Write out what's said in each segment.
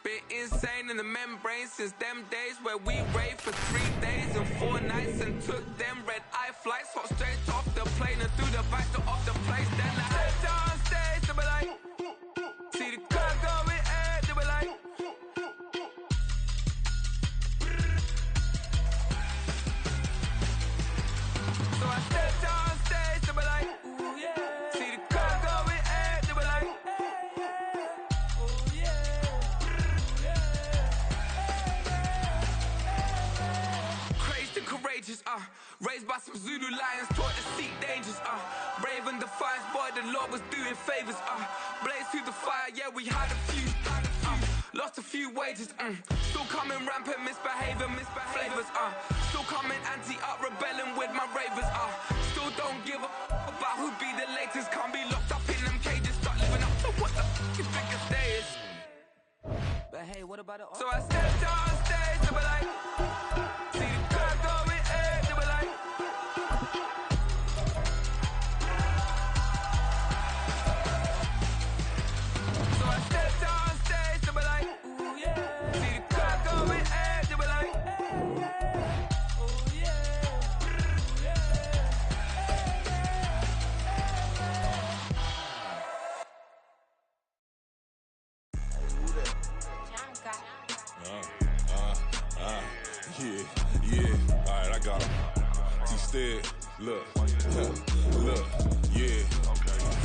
Bit insane in the membrane since them days where we raved for 3 days and 4 nights and took them red-eye flights, hot straight off the plane and through the back door of the place. Then I stepped on stage, they were like, see the crowd going air, they were like, so I stepped on stage, they were like, ooh yeah, see the crowd going air, they were like, ooh yeah. Courageous, raised by some Zulu lions, taught to seek dangers, brave and defiant, boy, the Lord was doing favors, blaze through the fire, yeah, we had a few, lost a few wages, still coming rampant, misbehaving, flavors, still coming anti-up, rebelling with my ravers, still don't give a about who be the latest, can't be locked up in them cages, start living up to what the you think a day is. But hey, what about it? So I stepped on stage, they were like, see the crowd going air, they were like, so I stepped on stage, they were like, ooh yeah, see the crowd going air, they were like, oh yeah, yeah, alright, I got him. T-Stead, look, look, yeah.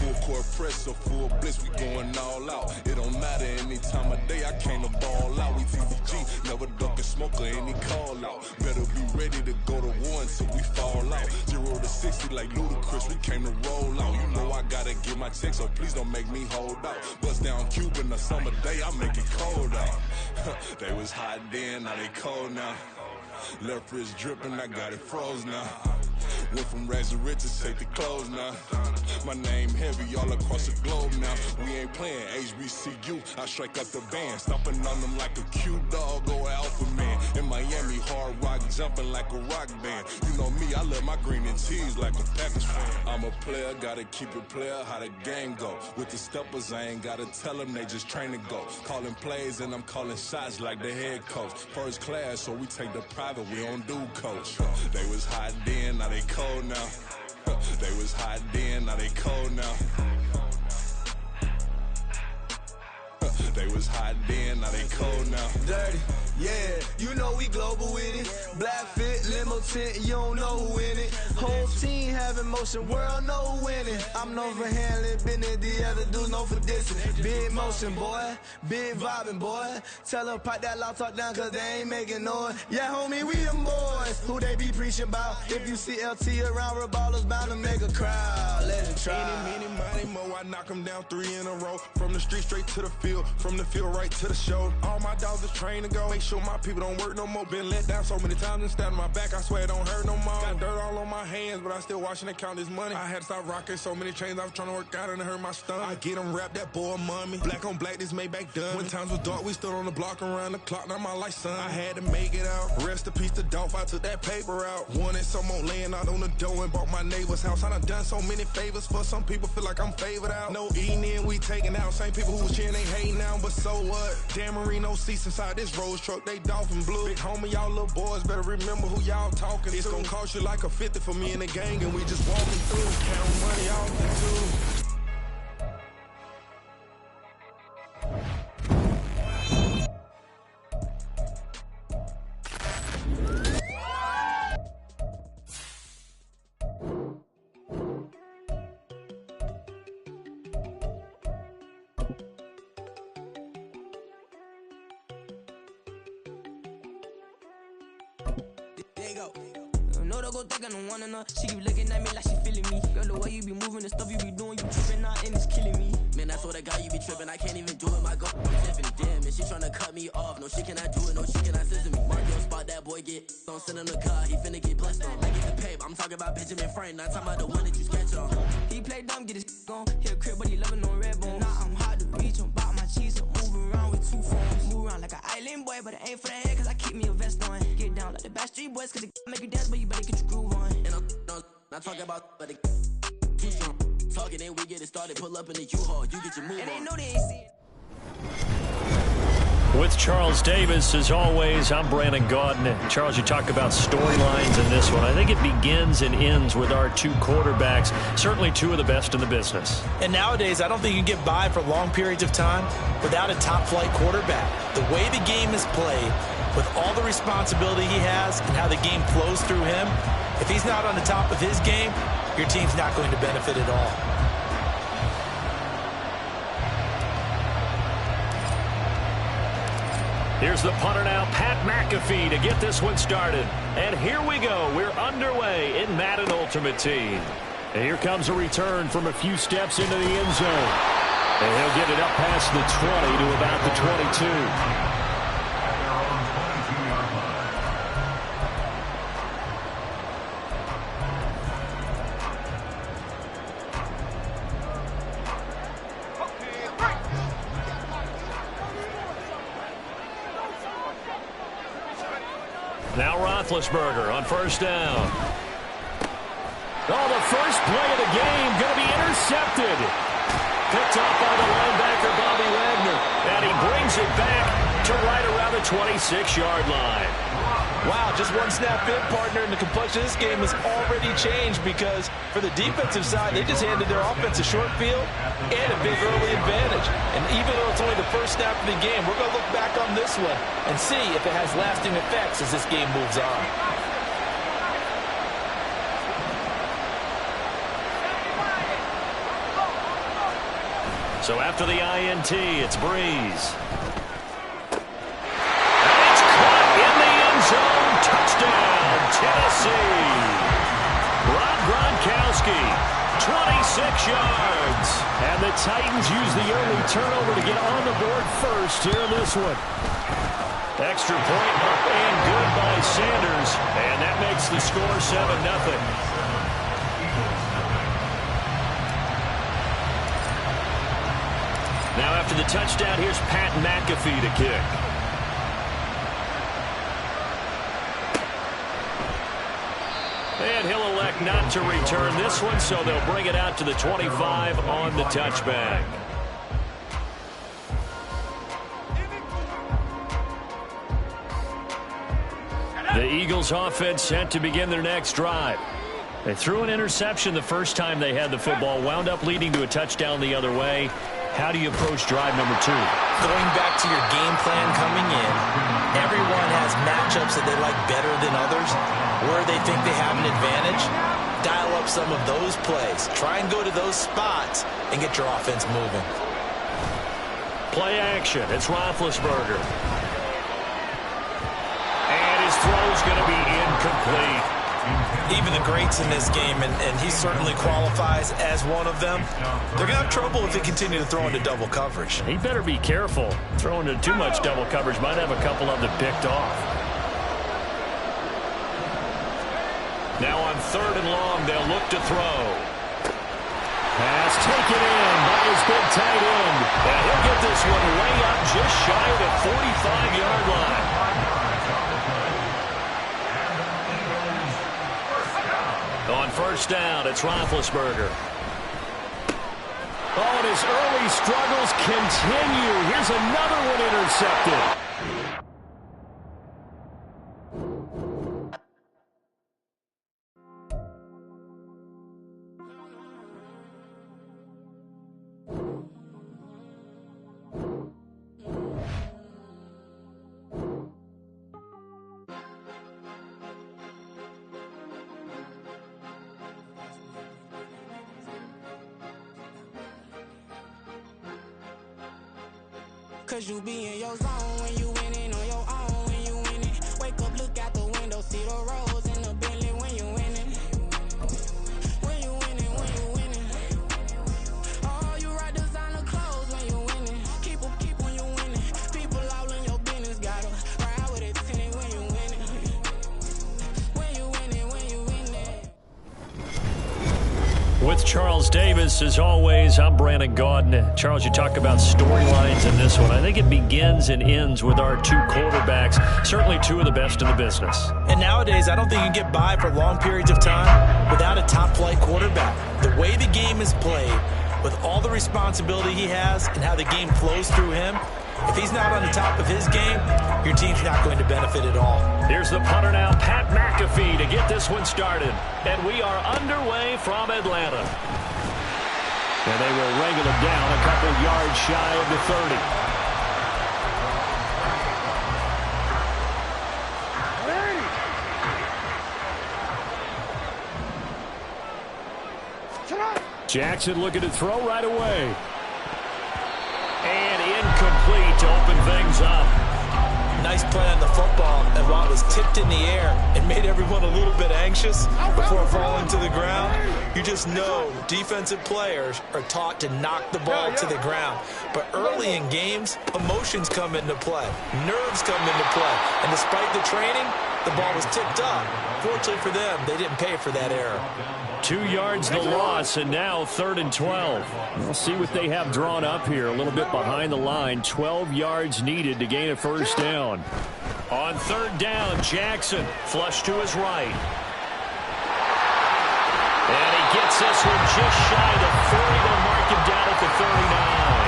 Full court press or full blitz, we going all out. It don't matter any time of day, I came to ball out. We TCG, never duck a smoke or any call out. Better be ready to go to war until we fall out. 0 to 60 like Ludacris, we came to roll out. You know I gotta get my check, so please don't make me hold out. Bust down Cuban a summer day, I make it cold out. They was hot then, now they cold now. Left wrist dripping, I got it froze now. Went from rags to riches, take the clothes now. My name heavy all across the globe now. We ain't playing HBCU, I strike up the band. Stomping on them like a cute dog or alpha man. In Miami, hard rock jumping like a rock band. You know me, I love my green and cheese like a Packers fan. I'm a player, gotta keep it player, how the game go. With the steppers, I ain't gotta tell them, they just train to go. Calling plays and I'm calling shots like the head coach. First class, so we take the private, we don't do coach. They was hot then, now they cold now. They was hot then, now they cold now. They was hot then, now they cold now. Dirty, yeah, you know we global with it. Black fit, limo tint, you don't know who in it. Whole team having motion, world know who winning. I'm known for handling business, the other dudes known for dissing. Big motion, boy, big vibing, boy. Tell them pipe that loud talk down, cause they ain't making noise. Yeah, homie, we them boys, who they be preaching about. If you see LT around, Reballers bound to make a crowd. Let it try. Any, money, mo, I knock them down 3 in a row. From the street straight to the field, from the field right to the show. All my dogs is trained to go. Make sure my people don't work no more. Been let down so many times and stand on my back, I swear it don't hurt no more. Got dirt all on my hands, but I still watching and count this money. I had to stop rocking so many chains, I was trying to work out and it hurt my stomach. I get them wrapped, that boy mommy. Black on black, this Maybach done. When times was dark, we stood on the block around the clock, now my life son. I had to make it out. Rest in peace to Dolph, I took that paper out. Wanted some more laying out on the dough and bought my neighbor's house. I done done so many favors for some people, feel like I'm favored out. No eating in, we taking out. Same people who was cheering, they hating now, but so what? Dan Marino seats inside this Rolls truck, they dolphin blue. Big homie, y'all little boys better remember who y'all talking to. It's gonna cost you like a 50 for me and the gang, and we just walking through, counting money off the tube. No, they go think I don't wanna know. She keep looking at me like she feeling me. Girl, the way you be moving, the stuff you be doing, you tripping out and it's killing me. Man, that's what I got, you be tripping. I can't even do it, my girl, I'm tipping. Damn, and she tryna cut me off. No, she cannot do it, no, she cannot scissor me. My girl spot that boy get don't send him the car, he finna get blessed on. I get the paper, I'm talking about Benjamin Frank, not talking about the one that you sketch on. He play dumb, get his on. Hit a crib, but he loving on red bone. Nah, I'm hard to reach, I'm bout my cheese, I'm moving around with 2 phones. Move around like an island boy, but it ain't for the head, cause I keep me a vest on. Get down like the Backstreet Boys, cause it make you dance, but you better get your groove on. And I'm not talking about, but it too strong. Talking, then we get it started, pull up in the U-Haul, you get your move and on. they know they ain't see it. With Charles Davis, as always, I'm Brandon Gaudin. And Charles, you talk about storylines in this one. I think it begins and ends with our two quarterbacks, certainly two of the best in the business. And nowadays, I don't think you can get by for long periods of time without a top-flight quarterback. The way the game is played, with all the responsibility he has and how the game flows through him, if he's not on the top of his game, your team's not going to benefit at all. Here's the punter now, Pat McAfee, to get this one started. And here we go. We're underway in Madden Ultimate Team. And here comes a return from a few steps into the end zone. And he'll get it up past the 20 to about the 22. Now Roethlisberger on first down. Oh, the first play of the game going to be intercepted. Picked off by the linebacker, Bobby Wagner. And he brings it back to right around the 26-yard line. Wow, just one snap in, partner, and the complexion of this game has already changed because for the defensive side, they just handed their offense a short field and a big early advantage. And even though it's only the first snap of the game, we're going to look back on this one and see if it has lasting effects as this game moves on. So after the INT, it's Breeze. Zone touchdown, Tennessee. Rob Gronkowski, 26 yards. And the Titans use the early turnover to get on the board first here in this one. Extra point up and good by Sanders. And that makes the score 7-0. Now after the touchdown, here's Pat McAfee to kick. And he'll elect not to return this one, so they'll bring it out to the 25 on the touchback. The Eagles offense set to begin their next drive. They threw an interception the first time they had the football, wound up leading to a touchdown the other way. How do you approach drive number 2? Going back to your game plan coming in, everyone has matchups that they like better than others. Where they think they have an advantage, dial up some of those plays. Try and go to those spots and get your offense moving. Play action. It's Roethlisberger. And his throw's going to be incomplete. Even the greats in this game, and he certainly qualifies as one of them, they're going to have trouble if they continue to throw into double coverage. He better be careful. Throwing into too much double coverage might have a couple of them picked off. Now on 3rd and long, they'll look to throw. Pass taken in by his big tight end. And he'll get this one way up just shy of the 45-yard line. On first down, it's Roethlisberger. Oh, and his early struggles continue. Here's another one intercepted. Cause you be in your zone when you winning on your own when you winning. Wake up, look out the window, see the rose in the Bentley when you winning. When you winning, when you winning. Oh, you ride designer clothes when you winning. Keep when you winning. People all in your business, gotta ride with it tinted when you winning. When you winning, when you winning. With Charles Davis, as always, I'm Brandon Gaudin. Charles, you talk about storylines in this one. I think it begins and ends with our two quarterbacks, certainly two of the best in the business. And nowadays, I don't think you can get by for long periods of time without a top-flight quarterback. The way the game is played, with all the responsibility he has and how the game flows through him, If he's not on the top of his game, your team's not going to benefit at all. Here's the punter now, Pat McAfee, to get this one started. And we are underway from Atlanta. And they will wrangle it down a couple yards shy of the 30. Jackson looking to throw right away. And incomplete to open things up. Nice play on the football, and while it was tipped in the air, it made everyone a little bit anxious before falling to the ground. You just know defensive players are taught to knock the ball to the ground. But early in games, emotions come into play. Nerves come into play. And despite the training, the ball was tipped up. Fortunately for them, they didn't pay for that error. 2 yards the loss, and now 3rd and 12. We'll see what they have drawn up here. A little bit behind the line. 12 yards needed to gain a first down. On 3rd down, Jackson flush to his right. And he gets this one just shy of the 40. They'll mark him down at the 39.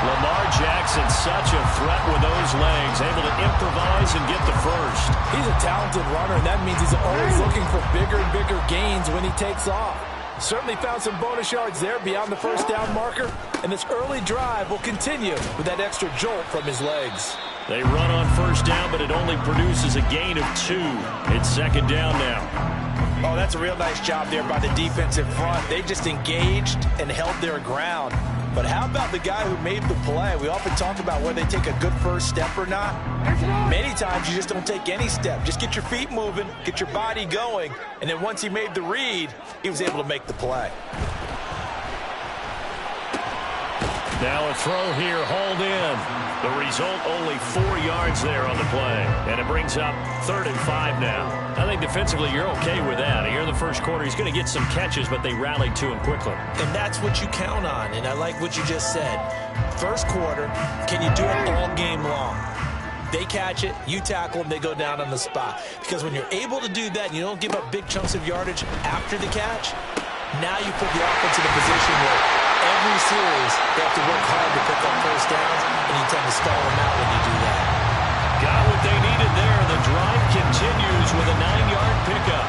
Lamar Jackson, such a threat with those legs, able to improvise and get the first. He's a talented runner, and that means he's always looking for bigger and bigger gains when he takes off. Certainly found some bonus yards there beyond the first down marker, and this early drive will continue with that extra jolt from his legs. They run on first down, but it only produces a gain of 2. It's 2nd down now. Oh, that's a real nice job there by the defensive front. They just engaged and held their ground. But how about the guy who made the play? We often talk about whether they take a good first step or not. Many times you just don't take any step. Just get your feet moving, get your body going, and then once he made the read, he was able to make the play. Now a throw here, hauled in. The result, only 4 yards there on the play. And it brings up 3rd and 5 now. I think defensively you're okay with that. Here in the first quarter, he's going to get some catches, but they rallied to him quickly. And that's what you count on, and I like what you just said. First quarter, can you do it all game long? They catch it, you tackle them, they go down on the spot. Because when you're able to do that and you don't give up big chunks of yardage after the catch, now you put the offense in a position where every series they have to work hard to pick up first downs, and you tend to stall them out when you do that. Got what they needed there. The drive continues with a 9-yard pickup.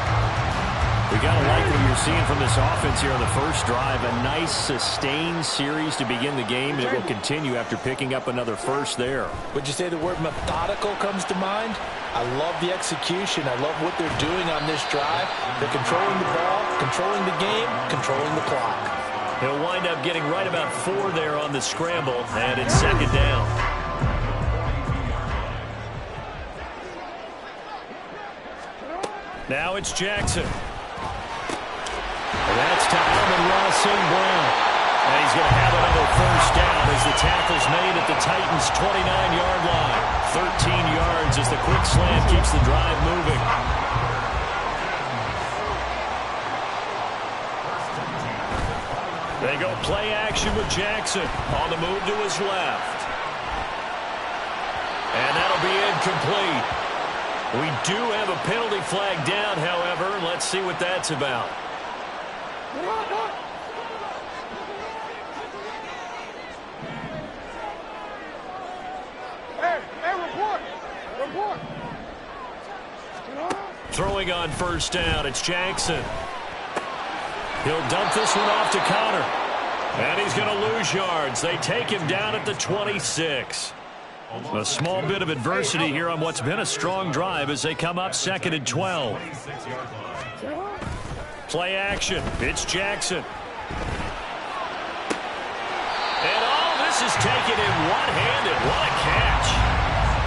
We got to like what you're seeing from this offense here on the first drive. A nice, sustained series to begin the game, and it will continue after picking up another first there. Would you say the word methodical comes to mind? I love the execution. I love what they're doing on this drive. They're controlling the ball, controlling the game, controlling the clock. He'll wind up getting right about 4 there on the scramble, and it's 2nd down. Now it's Jackson. And that's to Amon-Ra St. Brown. And he's going to have another first down as the tackle's made at the Titans' 29-yard line. 13 yards as the quick slant keeps the drive moving. They go play action with Jackson on the move to his left. And that'll be incomplete. We do have a penalty flag down, however. Let's see what that's about. Report. Throwing on first down, it's Jackson. He'll dump this one off to Connor. And he's going to lose yards. They take him down at the 26. A small bit of adversity here on what's been a strong drive as they come up 2nd and 12. Play action. It's Jackson. And all this is taken in one-handed. What a catch.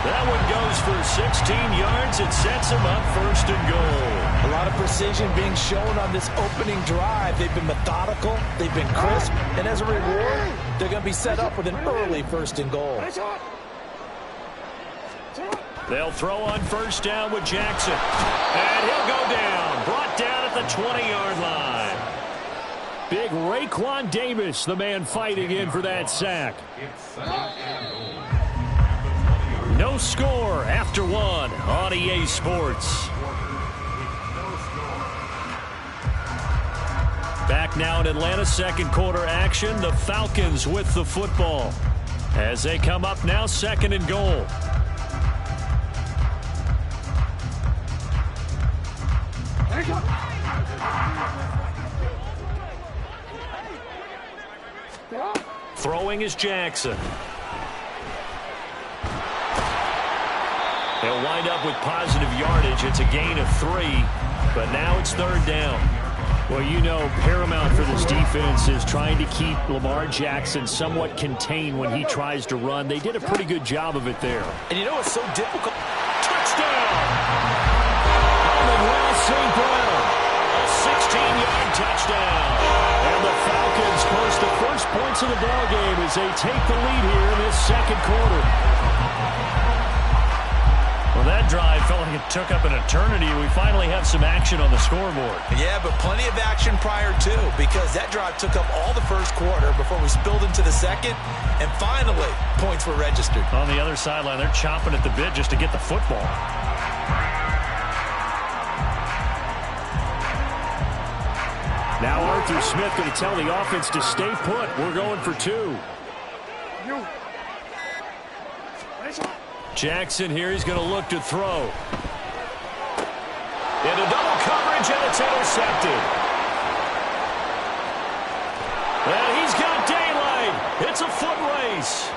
That one goes for 16 yards. It sets him up 1st and goal. A lot of precision being shown on this opening drive. They've been methodical. They've been crisp. And as a reward, they're going to be set up with an early 1st and goal. They'll throw on first down with Jackson. And he'll go down. Brought down at the 20-yard line. Big Raekwon Davis, the man fighting in for that sack. No score after 1 on EA Sports. Back now in Atlanta, 2nd quarter action. The Falcons with the football. As they come up now, 2nd and goal. Throwing is Jackson. They'll wind up with positive yardage. It's a gain of 3, but now it's 3rd down. Well, you know, paramount for this defense is trying to keep Lamar Jackson somewhat contained when he tries to run. They did a pretty good job of it there. And you know it's so difficult. Touchdown! Amon-Ra St. Brown. A 16-yard touchdown. And the Falcons post the first points of the ballgame as they take the lead here in this 2nd quarter. Well, that drive felt like it took up an eternity. We finally have some action on the scoreboard. Yeah, but plenty of action prior to, because that drive took up all the first quarter before we spilled into the 2nd, and finally, points were registered. On the other sideline, they're chomping at the bit just to get the football. Now Arthur Smith going to tell the offense to stay put. We're going for 2. Jackson here, he's going to look to throw. Into double coverage, and it's intercepted. And he's got daylight. It's a foot race.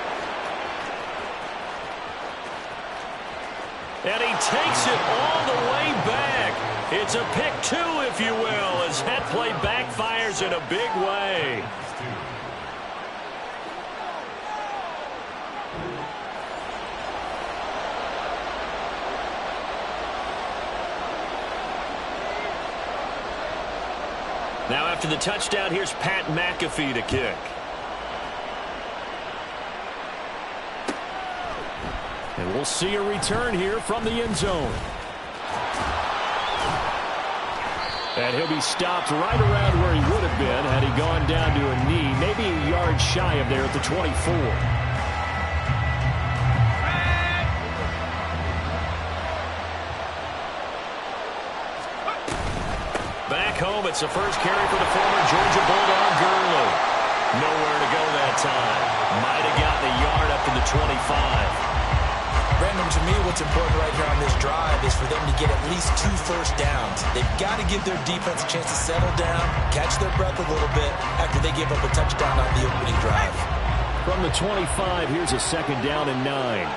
And he takes it all the way back. It's a pick 2, if you will, as that play backfires in a big way. Now after the touchdown, here's Pat McAfee to kick. And we'll see a return here from the end zone. And he'll be stopped right around where he would have been had he gone down to a knee, maybe a yard shy of there at the 24. Back home, it's the first carry for the former Georgia Bulldog Gurley. Nowhere to go that time. Might have gotten a yard up to the 25. Brandon, to me, what's important right here on this drive is for them to get at least 2 first downs. They've got to give their defense a chance to settle down, catch their breath a little bit after they give up a touchdown on the opening drive. From the 25, here's a 2nd down and 9.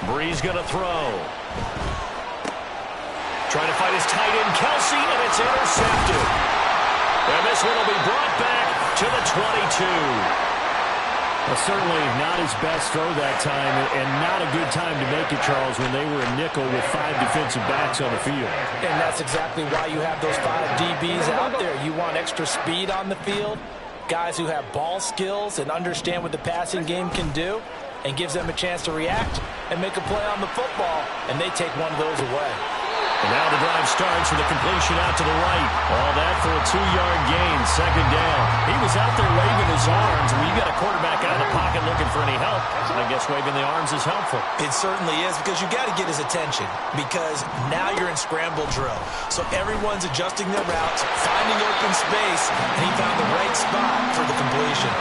Breeze going to throw. Trying to find his tight end, Kelsey, and it's intercepted. And this one will be brought back to the 22. Well, certainly not his best throw that time, and not a good time to make it, Charles, when they were a nickel with 5 defensive backs on the field. And that's exactly why you have those 5 DBs out there. You want extra speed on the field, guys who have ball skills and understand what the passing game can do, and gives them a chance to react and make a play on the football, and they take one of those away. And now the drive starts with a completion out to the right. All that for a 2-yard gain, 2nd down. He was out there waving his arms. When you got a quarterback out of the pocket looking for any help, I guess waving the arms is helpful. It certainly is, because you got to get his attention, because now you're in scramble drill. So everyone's adjusting their routes, finding open space, and he found the right spot for the completion.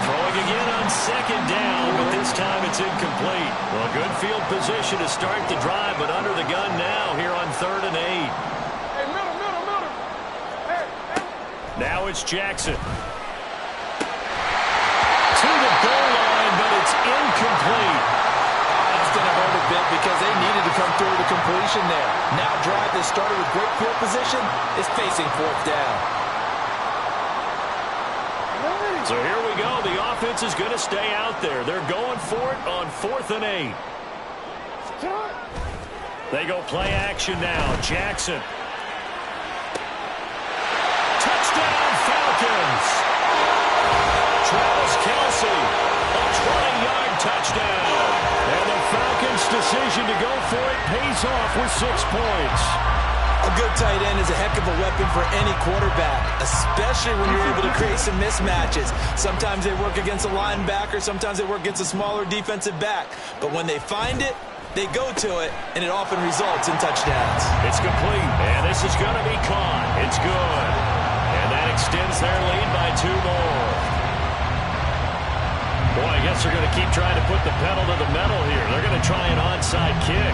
Throwing again on 2nd down, but this time it's incomplete. Well, good field position to start the drive, but under the gun now here on 3rd and 8. Hey, middle. Hey. Now it's Jackson. To the goal line, but it's incomplete. That's going to hurt a bit because they needed to come through the completion there. Now drive that started with great field position is facing 4th down. So here we go. The offense is going to stay out there. They're going for it on 4th and 8. They go play action now. Jackson. Touchdown, Falcons. Travis Kelsey, a 20-yard touchdown. And the Falcons' decision to go for it pays off with 6 points. A good tight end is a heck of a weapon for any quarterback, especially when you're able to create some mismatches. Sometimes they work against a linebacker, sometimes they work against a smaller defensive back. But when they find it, they go to it, and it often results in touchdowns. It's complete, and this is going to be caught. It's good. And that extends their lead Chiefs are going to keep trying to put the pedal to the metal here. They're going to try an onside kick.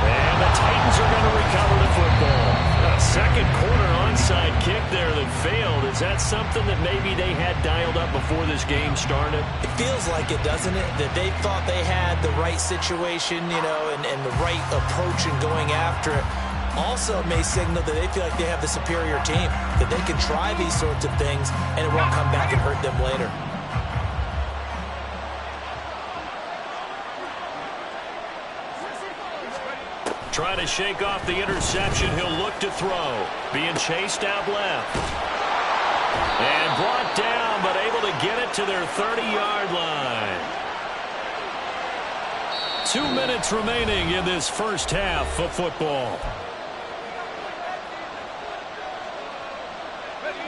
And the Titans are going to recover the football. A second quarter onside kick there that failed. Is that something that maybe they had dialed up before this game started? It feels like it, doesn't it? That they thought they had the right situation, you know, and the right approach in going after it. Also may signal that they feel like they have the superior team, that they can try these sorts of things and it won't come back and hurt them later. Trying to shake off the interception. He'll look to throw. Being chased out left. And brought down, but able to get it to their 30-yard line. 2 minutes remaining in this first half of football.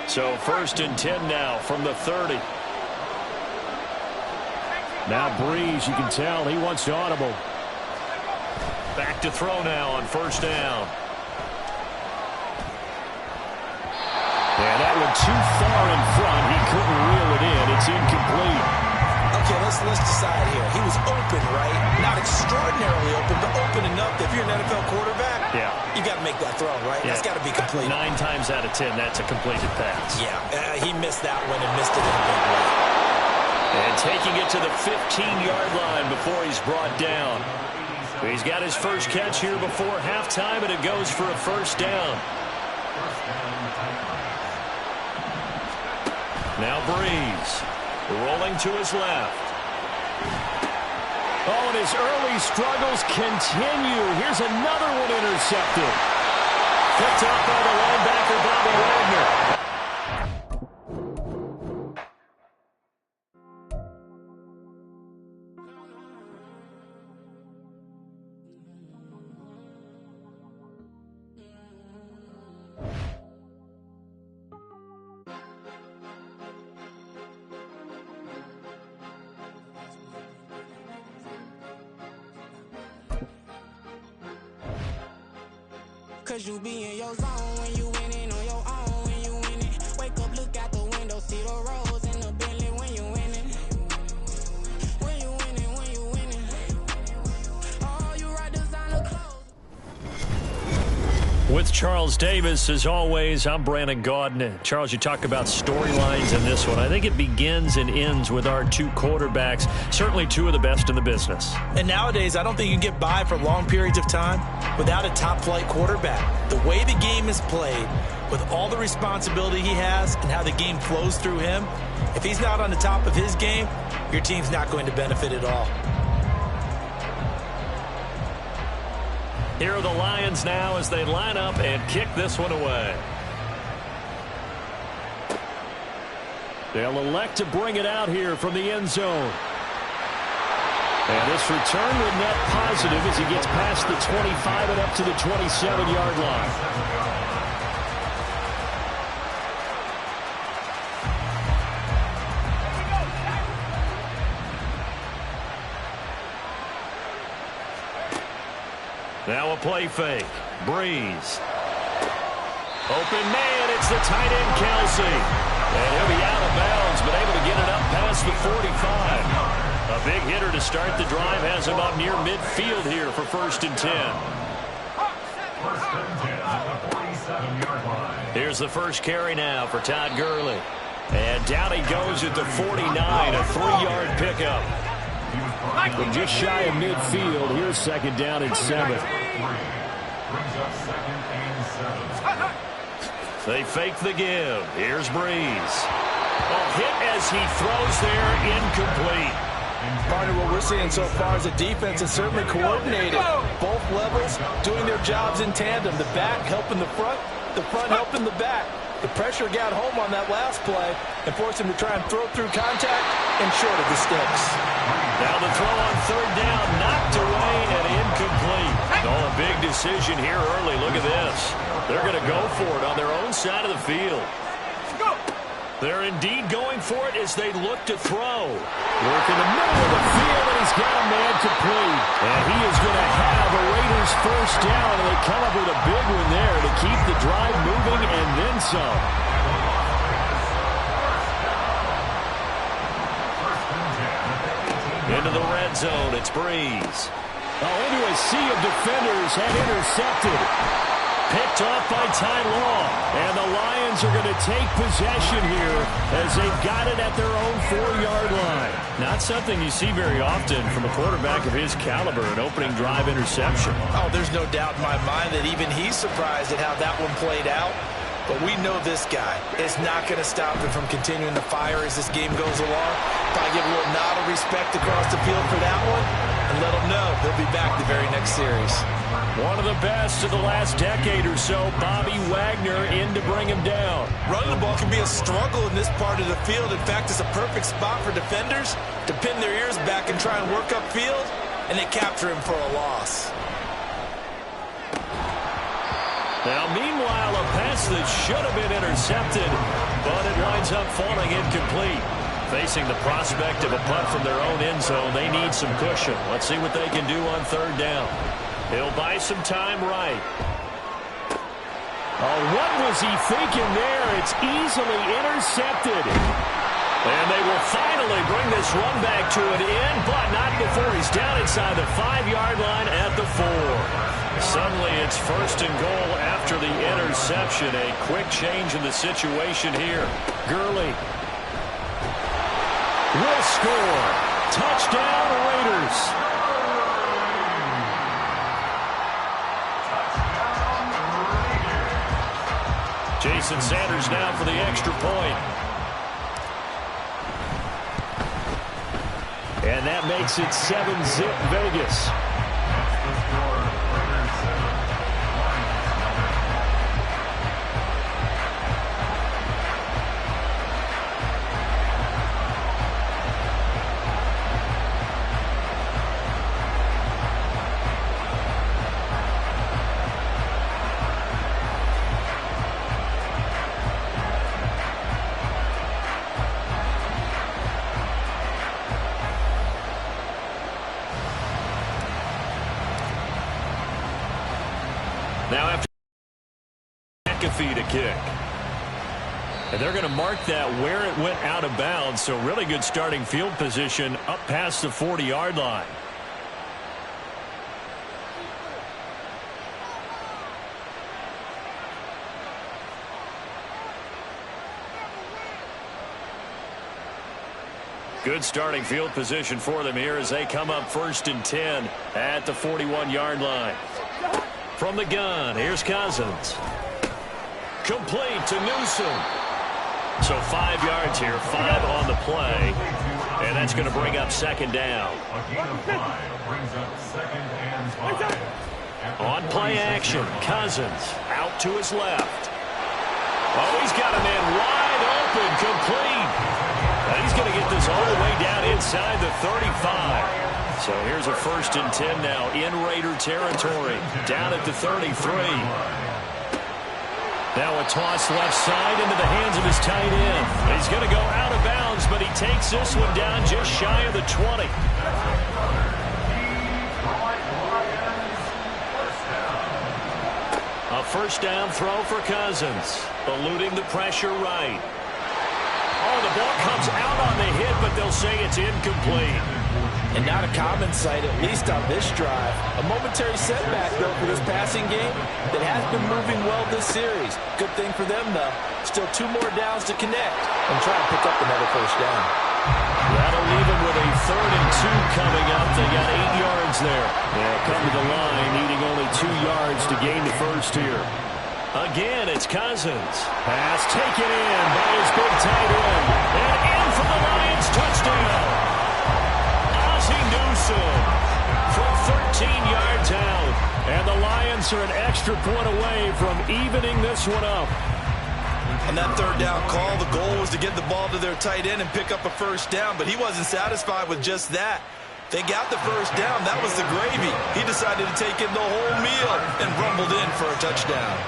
So 1st and 10 now from the 30. Now Breeze, you can tell he wants to audible. Back to throw now on 1st down. And that one too far in front. He couldn't reel it in. It's incomplete. Okay, let's decide here. He was open, right? Not extraordinarily open, but open enough that if you're an NFL quarterback, you got to make that throw, right? Yeah. That's got to be complete. 9 times out of 10, that's a completed pass. Yeah, he missed that one and missed it in a big way. And taking it to the 15-yard line before he's brought down. He's got his first catch here before halftime, and it goes for a 1st down. Now Breeze, rolling to his left. Oh, and his early struggles continue. Here's another one intercepted. Picked up by the linebacker, Bobby Wagner. Cause you be in your zone when you winning on your own when you winning. Wake up, look out the window, see the roads in the Bentley when you winning. When you winning, when you winning. Oh, you right designer clothes. With Charles Davis, as always, I'm Brandon Gaudin. Charles, you talk about storylines in this one. I think it begins and ends with our 2 quarterbacks, certainly 2 of the best in the business. And nowadays, I don't think you can get by for long periods of time without a top-flight quarterback. The way the game is played, with all the responsibility he has and how the game flows through him, if he's not on the top of his game, your team's not going to benefit at all. Here are the Lions now as they line up and kick this one away. They'll elect to bring it out here from the end zone. And this return will net positive as he gets past the 25 and up to the 27-yard line. Now a play fake. Breeze. Open man, it's the tight end, Kelsey. And he'll be out of bounds, but able to get it up past the 45. A big hitter to start the drive has him up near midfield here for 1st and 10. Here's the first carry now for Todd Gurley. And down he goes at the 49, a 3-yard pickup. From just shy of midfield, here's 2nd down and 7. They fake the give. Here's Breeze. A hit as he throws there, incomplete. Partner, what we're seeing so far is the defense is certainly coordinated. Both levels doing their jobs in tandem. The back helping the front helping the back. The pressure got home on that last play and forced him to try and throw through contact and short of the sticks. Now the throw on 3rd down, knocked away and incomplete. Oh, a big decision here early. Look at this. They're going to go for it on their own side of the field. They're indeed going for it as they look to throw. Work in the middle of the field, and he's got a man complete. And he is going to have a Raiders 1st down, and they come up with a big one there to keep the drive moving and then some. zone. It's Breeze. Into a sea of defenders and intercepted. Picked off by Ty Law. And the Lions are going to take possession here as they've got it at their own 4-yard line. Not something you see very often from a quarterback of his caliber, an opening drive interception. Oh, there's no doubt in my mind that even he's surprised at how that one played out. But we know this guy is not going to stop him from continuing to fire as this game goes along. Probably give a little nod of respect across the field for that one and let him know he'll be back the very next series. One of the best of the last decade or so, Bobby Wagner in to bring him down. Running the ball can be a struggle in this part of the field. In fact, it's a perfect spot for defenders to pin their ears back and try and work upfield, and they capture him for a loss. Now, meanwhile, a pass that should have been intercepted, but it winds up falling incomplete. Facing the prospect of a punt from their own end zone, they need some cushion. Let's see what they can do on 3rd down. He'll buy some time right. Oh, what was he thinking there? It's easily intercepted. And they will finally bring this run back to an end, but not before he's down inside the 5-yard line at the 4. Suddenly it's 1st and goal after the interception. A quick change in the situation here. Gurley will score. Touchdown, Raiders. Jason Sanders now for the extra point. And that makes it 7-zip Vegas. Now after McAfee to kick. And they're going to mark that where it went out of bounds. So really good starting field position up past the 40-yard line. Good starting field position for them here as they come up 1st and 10 at the 41-yard line. From the gun, here's Cousins. Complete to Newsom. So 5 yards here, 5 on the play. And that's going to bring up 2nd down. On play action, Cousins out to his left. Oh, he's got a man wide open, complete. And he's going to get this all the way down inside the 35. So here's a 1st and 10 now in Raider territory, down at the 33. Now a toss left side into the hands of his tight end. He's going to go out of bounds, but he takes this one down just shy of the 20. A 1st down throw for Cousins, eluding the pressure right. Oh, the ball comes out on the hit, but they'll say it's incomplete. And not a common sight, at least on this drive. A momentary setback, though, for this passing game that has been moving well this series. Good thing for them, though. Still 2 more downs to connect and try and pick up another 1st down. That'll leave them with a 3rd and 2 coming up. They got 8 yards there. They'll come to the line, needing only 2 yards to gain the 1st here. Again, it's Cousins. Pass taken in by his big tight end. And in for the Lions, touchdown. Newsom from 13 yards out. And the Lions are an extra point away from evening this one up. On that 3rd down call, the goal was to get the ball to their tight end and pick up a 1st down, but he wasn't satisfied with just that. They got the 1st down. That was the gravy. He decided to take in the whole meal and rumbled in for a touchdown.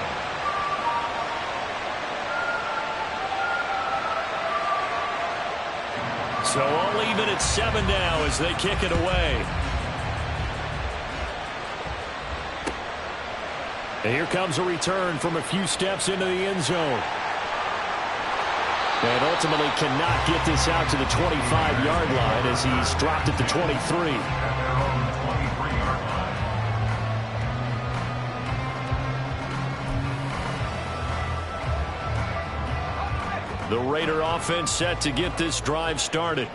So all even at 7 now as they kick it away. And here comes a return from a few steps into the end zone. And ultimately cannot get this out to the 25-yard line as he's dropped at the 23. The Raider offense set to get this drive started.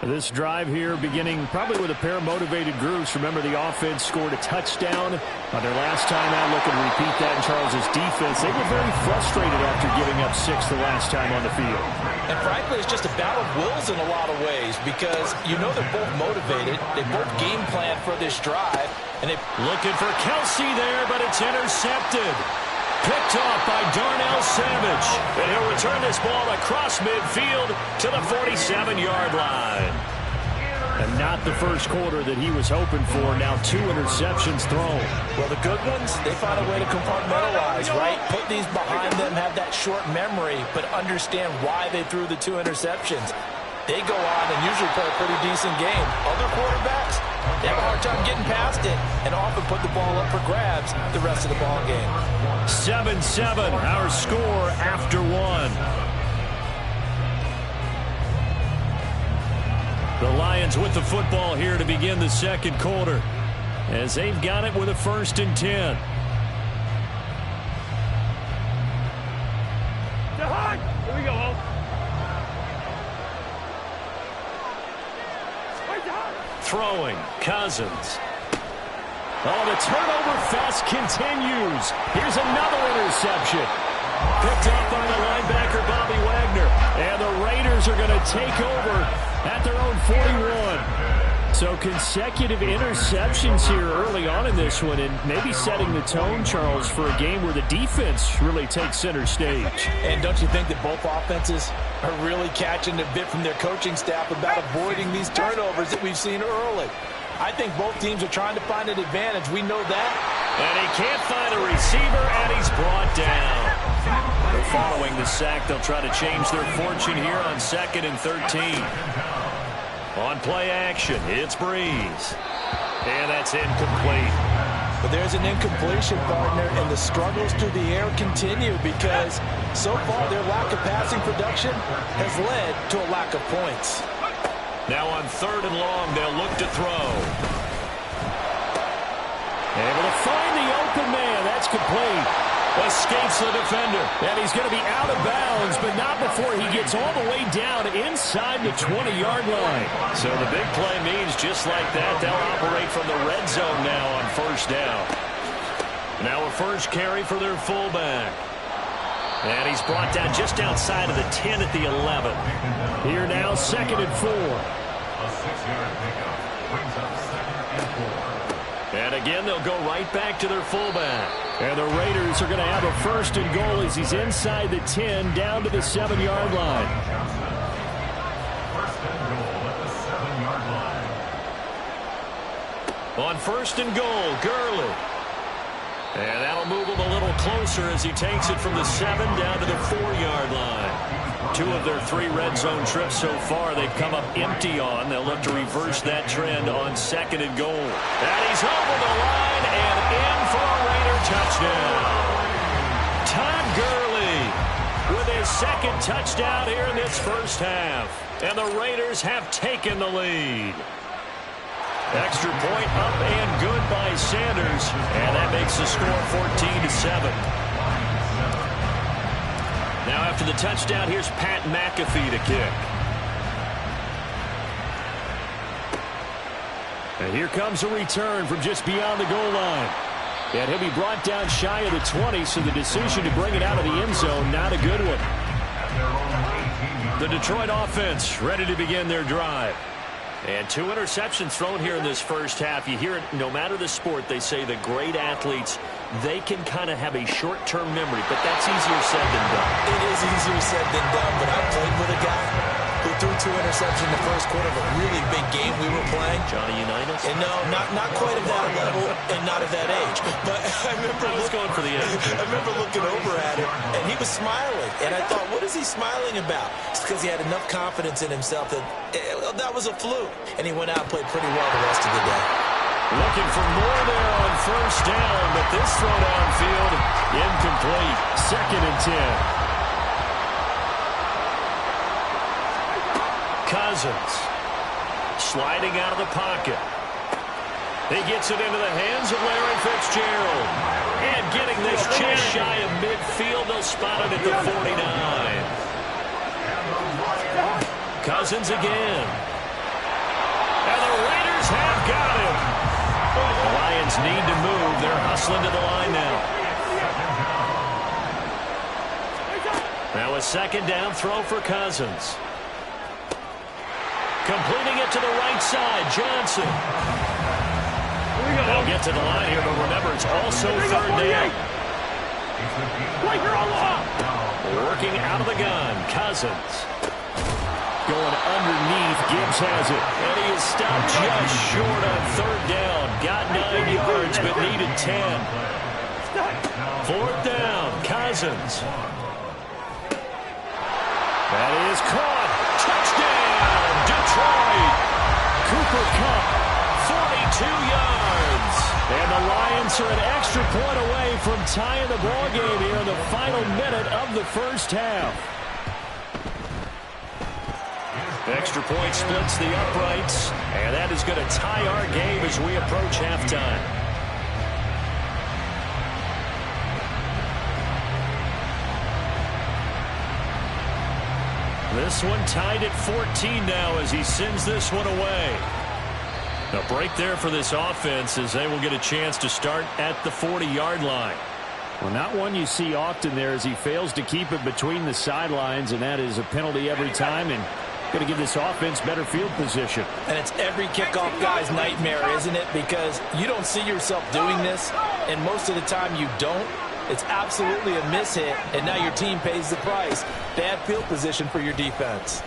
This drive here beginning probably with a pair of motivated groups. Remember, the offense scored a touchdown on their last time out. Looking to repeat that in Charles's defense. They were very frustrated after giving up 6 the last time on the field. And frankly, it's just a battle of wills in a lot of ways because you know they're both motivated. They both game plan for this drive. And they looking for Kelsey there, but it's intercepted. Picked off by Darnell Savage. And he'll return this ball across midfield to the 47-yard line. And not the first quarter that he was hoping for. Now 2 interceptions thrown. Well, the good ones, they find a way to compartmentalize, right? Put these behind them, have that short memory, but understand why they threw the 2 interceptions. They go on and usually play a pretty decent game. Other quarterbacks, they have a hard time getting past it and often put the ball up for grabs the rest of the ball game. 7-7, our score after 1. The Lions with the football here to begin the second quarter as they've got it with a 1st and 10. Here we go. Throwing, Cousins. Oh, the turnover fest continues. Here's another interception. Picked up by the linebacker, Bobby Wagner. And the Raiders are going to take over at their own 41. So consecutive interceptions here early on in this one, and maybe setting the tone, Charles, for a game where the defense really takes center stage. And don't you think that both offenses are really catching a bit from their coaching staff about avoiding these turnovers that we've seen early? I think both teams are trying to find an advantage. We know that. And he can't find a receiver, and he's brought down. But following the sack, they'll try to change their fortune here on 2nd and 13. On play action, it's Breeze. And that's incomplete. But there's an incompletion, partner, and the struggles through the air continue because so far their lack of passing production has led to a lack of points. Now on 3rd and long, they'll look to throw. Able to find the open man. That's complete. Escapes the defender. And he's going to be out of bounds, but not before he gets all the way down inside the 20-yard line. So the big play means just like that, they'll operate from the red zone now on 1st down. Now a first carry for their fullback. And he's brought down just outside of the 10 at the 11. Here now, 2nd and 4. A 6-yard pickup brings up 2nd and 4. And again, they'll go right back to their fullback. And the Raiders are going to have a 1st and goal as he's inside the 10 down to the 7-yard line. 1st and goal at the 7-yard line. On 1st and goal, Gurley. And that'll move him a little closer as he takes it from the 7 down to the 4-yard line. 2 of their 3 red zone trips so far they've come up empty on. They'll look to reverse that trend on 2nd and goal. And he's over the line and in for a Raider touchdown. Todd Gurley with his 2nd touchdown here in this first half. And the Raiders have taken the lead. Extra point up and good by Sanders. And that makes the score 14-7. Now after the touchdown, here's Pat McAfee to kick. And here comes a return from just beyond the goal line. And he'll be brought down shy of the 20, so the decision to bring it out of the end zone, not a good one. The Detroit offense ready to begin their drive. And 2 interceptions thrown here in this first half. You hear it, no matter the sport, they say the great athletes, they can kind of have a short-term memory, but that's easier said than done. It is easier said than done, but I played with a guy who threw 2 interceptions in the first quarter of a really big game we were playing. Johnny Unitas? And no, not quite of that level and not of that age. But I remember going for the edge. I remember looking over at him, and he was smiling. And I thought, what is he smiling about? It's because he had enough confidence in himself that that was a fluke. And he went out and played pretty well the rest of the day. Looking for more there on 1st down, but this throw downfield incomplete. 2nd and 10. Cousins. Sliding out of the pocket. He gets it into the hands of Larry Fitzgerald. And getting this just shy of midfield, they'll spot it at the 49. Cousins again. And the Raiders have got him. The Lions need to move. They're hustling to the line now. Now a second down throw for Cousins. Completing it to the right side, Johnson. They'll get to the line here, but remember, it's also third down. Working out of the gun, Cousins. Going underneath, Gibbs has it. And he is stopped just short on third down. Got 9 yards, but needed 10. Fourth down, Cousins. That is caught. Touchdown, Detroit. Cooper Kupp, 42 yards. And the Lions are an extra point away from tying the ball game here in the final minute of the first half. Extra point splits the uprights, and that is going to tie our game as we approach halftime. This one tied at 14 now as he sends this one away. A break there for this offense as they will get a chance to start at the 40-yard line. Well, not one you see often there as he fails to keep it between the sidelines, and that is a penalty every time, and going to give this offense better field position. And it's every kickoff guy's nightmare, isn't it? Because you don't see yourself doing this, and most of the time you don't. It's absolutely a mishit, and now your team pays the price. Bad field position for your defense.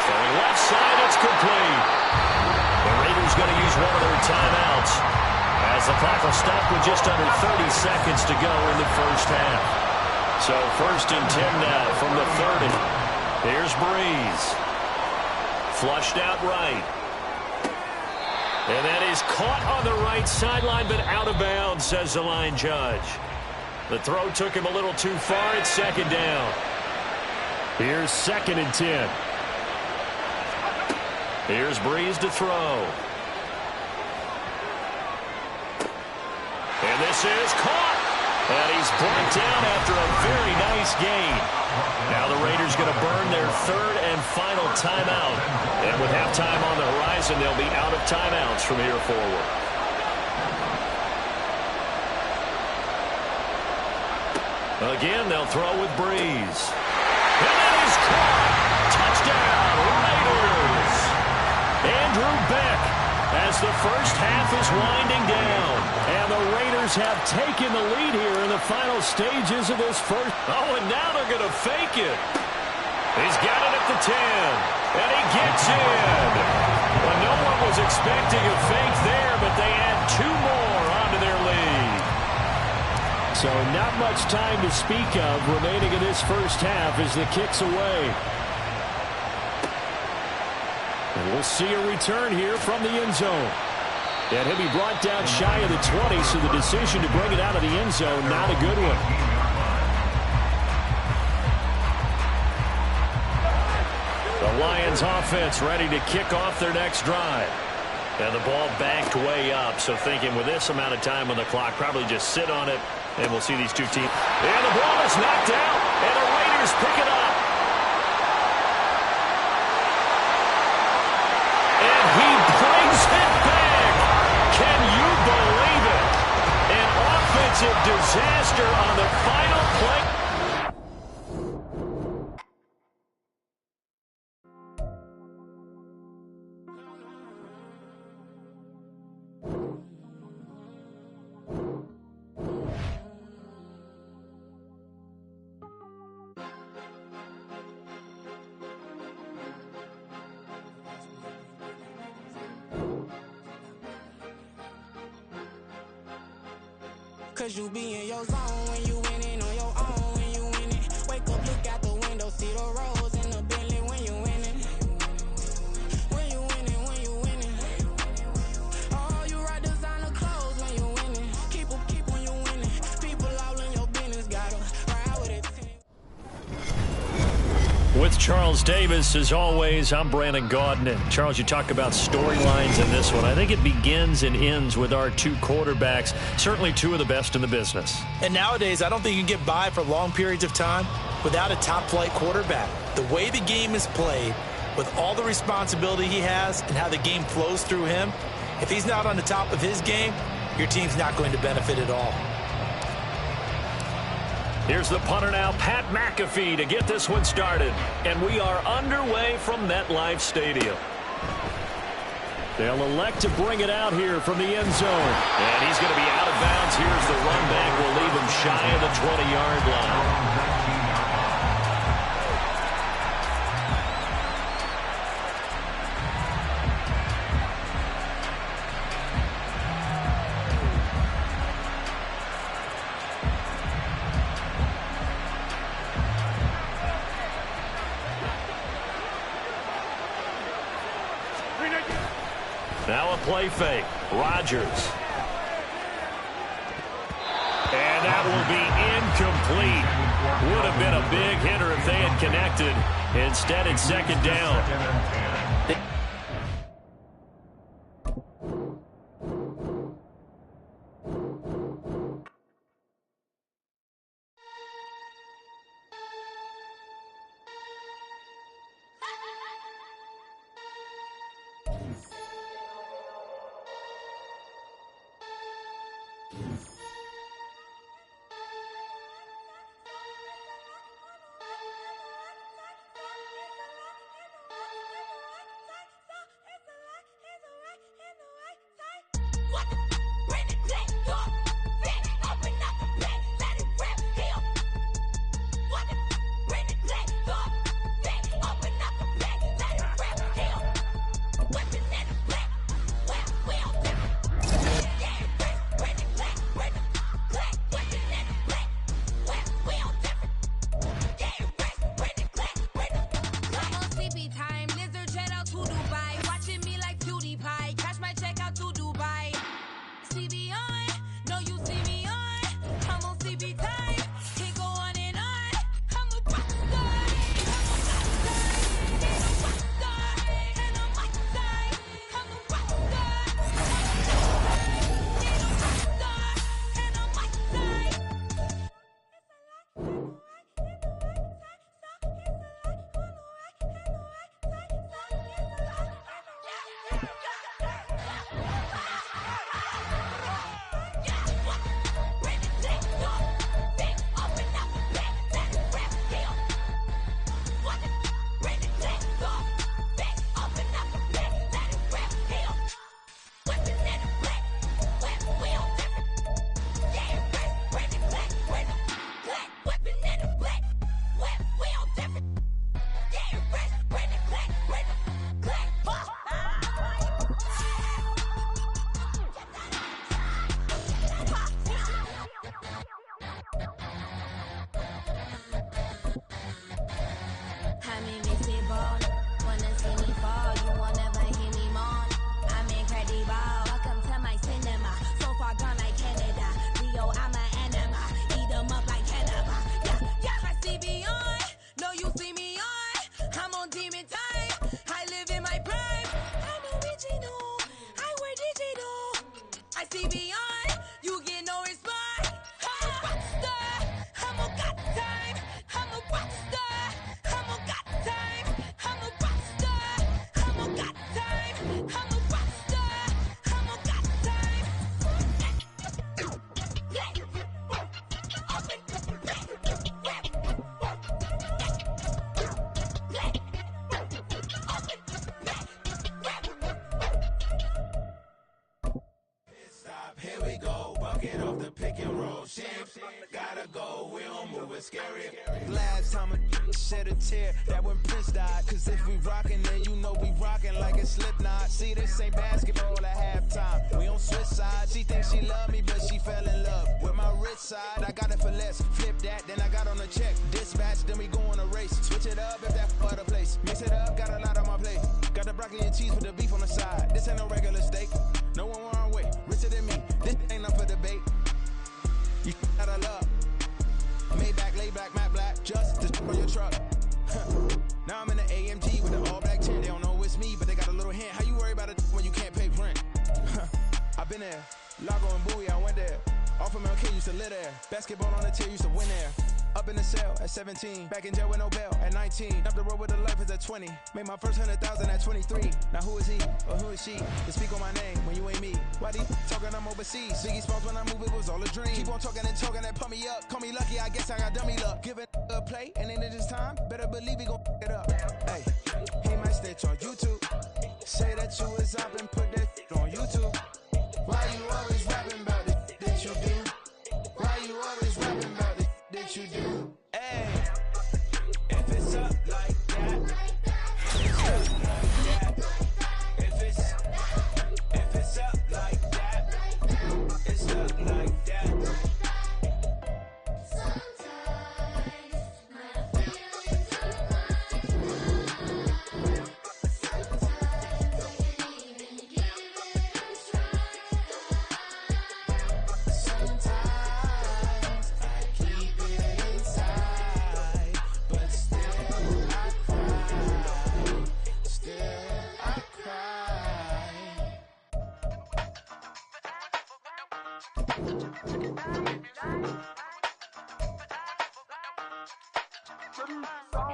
Throwing left side, it's complete. The Raiders going to use one of their timeouts as the clock will stop with just under 30 seconds to go in the first half. So first and 10 now from the 30. Here's Breeze. Flushed out right. And that is caught on the right sideline, but out of bounds, says the line judge. The throw took him a little too far. It's second down. Here's second and 10. Here's Breeze to throw. And this is caught. And he's brought down after a very nice gain. Now the Raiders going to burn their third and final timeout. And with halftime on the horizon, they'll be out of timeouts from here forward. Again, they'll throw with Breeze. And that is caught. Touchdown, Raiders. Andrew Beck as the first half is winding down. And the Raiders have taken the lead here in the final stages of this first. Oh, and now they're going to fake it. He's got it at the 10. And he gets in. Well, no one was expecting a fake there, but they add 2 more onto their lead. So not much time to speak of remaining in this first half as the kick's away. And we'll see a return here from the end zone. And he'll be brought down shy of the 20, so the decision to bring it out of the end zone, not a good one. The Lions offense ready to kick off their next drive. And the ball backed way up, so thinking with this amount of time on the clock, probably just sit on it, and we'll see these two teams. And the ball is knocked out, and the Raiders pick it up. And he brings it back. Can you believe it? An offensive disaster on the final play. Cause you be in your zone when you winning on your own when you winning. Wake up, look out the window, see the rose in the Bentley when you winning. When you winning, when you winning. Oh, you rock designer clothes when you winning. Keep when you winning. People all in your business, gotta ride with it. With Charles Davis, as always, I'm Brandon Gaudin. And Charles, you talk about storylines in this one. I think it begins and ends with our two quarterbacks, certainly two of the best in the business. And nowadays, I don't think you can get by for long periods of time without a top-flight quarterback. The way the game is played, with all the responsibility he has and how the game flows through him, if he's not on the top of his game, your team's not going to benefit at all. Here's the punter now, Pat McAfee, to get this one started. And we are underway from MetLife Stadium. They'll elect to bring it out here from the end zone. And he's going to be out of bounds. Here's the run back. We'll leave him shy of the 20-yard line. Now a play fake. Rodgers. And that will be incomplete. Would have been a big hitter if they had connected. Instead, it's second down. Last time a shed a tear, that when Prince died. Cause if we rockin', then you know we rockin' like it's Slipknot. See, this ain't basketball at halftime. We on switch sides. She thinks she love me, but she fell in love with my rich side. I got it for less. Flip that, then I got on a check. Dispatch, then we go on a race. Switch it up if that other place. Mix it up, got a lot on my plate. Got the broccoli and cheese with the beef on the side. This ain't no regular steak. No one wrong way. Richer than me. This ain't up for debate. You gotta love. Maybach, lay back, matte black, just to on your truck. Now I'm in the AMG with the all black tent. They don't know it's me, but they got a little hint. How you worry about it when you can't pay rent? I've been there. Lago and Bowie, I went there. Off of MLK, used to live there. Basketball on the tier, used to win there. Up in the cell at 17. Back in jail with no bail at 19. Up the road with the life is at 20. Made my first 100,000 at 23. Now who is he or who is she to speak on my name when you ain't me? Why they talking I'm overseas? Ziggy Smalls when I move, it was all a dream. Keep on talking and pump me up. Call me lucky, I guess I got dummy luck. Give it a play, and then it is time. Better believe he gon' it up. Hey, he might stitch on YouTube. Say that you was up and put that on YouTube. Why you always rapping about it that you do? Why you always rapping about it that you do? Hey, if it's up like that, it's up like that. If it's up like that, it's up like that.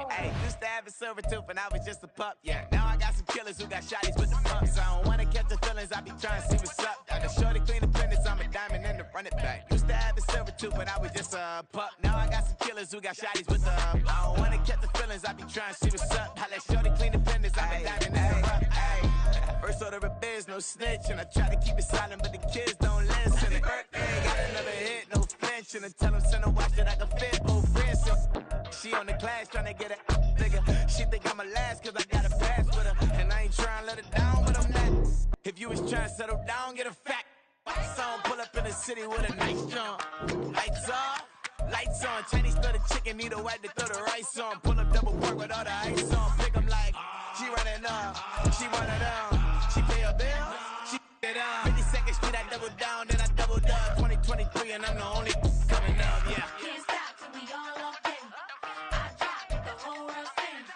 Hey, used to have a silver tooth and I was just a pup, yeah. Now I got some killers who got shotties with the pumps. I don't wanna catch the feelings, I be trying to see what's up. Got the shorty clean the fitness, I'm a diamond and to run it back. Used to have a silver tooth but I was just a pup. Now I got some killers who got shotties with the I don't wanna catch the feelings, I be trying to see what's up. I let shorty clean the fitness, I'm a diamond and to run it. First order of biz, no snitch, and I try to keep it silent, but the kids don't listen. Birthday, got another hit, no flinch, and I tell them send a watch that I can fit both wrists. She on the class trying to get it bigger. She think I'm a last cause I got a pass with her. And I ain't trying to let her down, but I'm not. If you was trying to settle down, get a fat song. Pull up in the city with a nice jump. Lights off, lights on. Chinese throw the chicken, need a wipe to throw the rice on. Pull up double park with all the ice on. Pick 'em like, she running up, she one of them. She pay her bill, she it up. 52nd Street, I double down, then I doubled up. 2023 and I'm the only coming up, yeah. Can't stop till we all up in. I drop it, the whole world sings.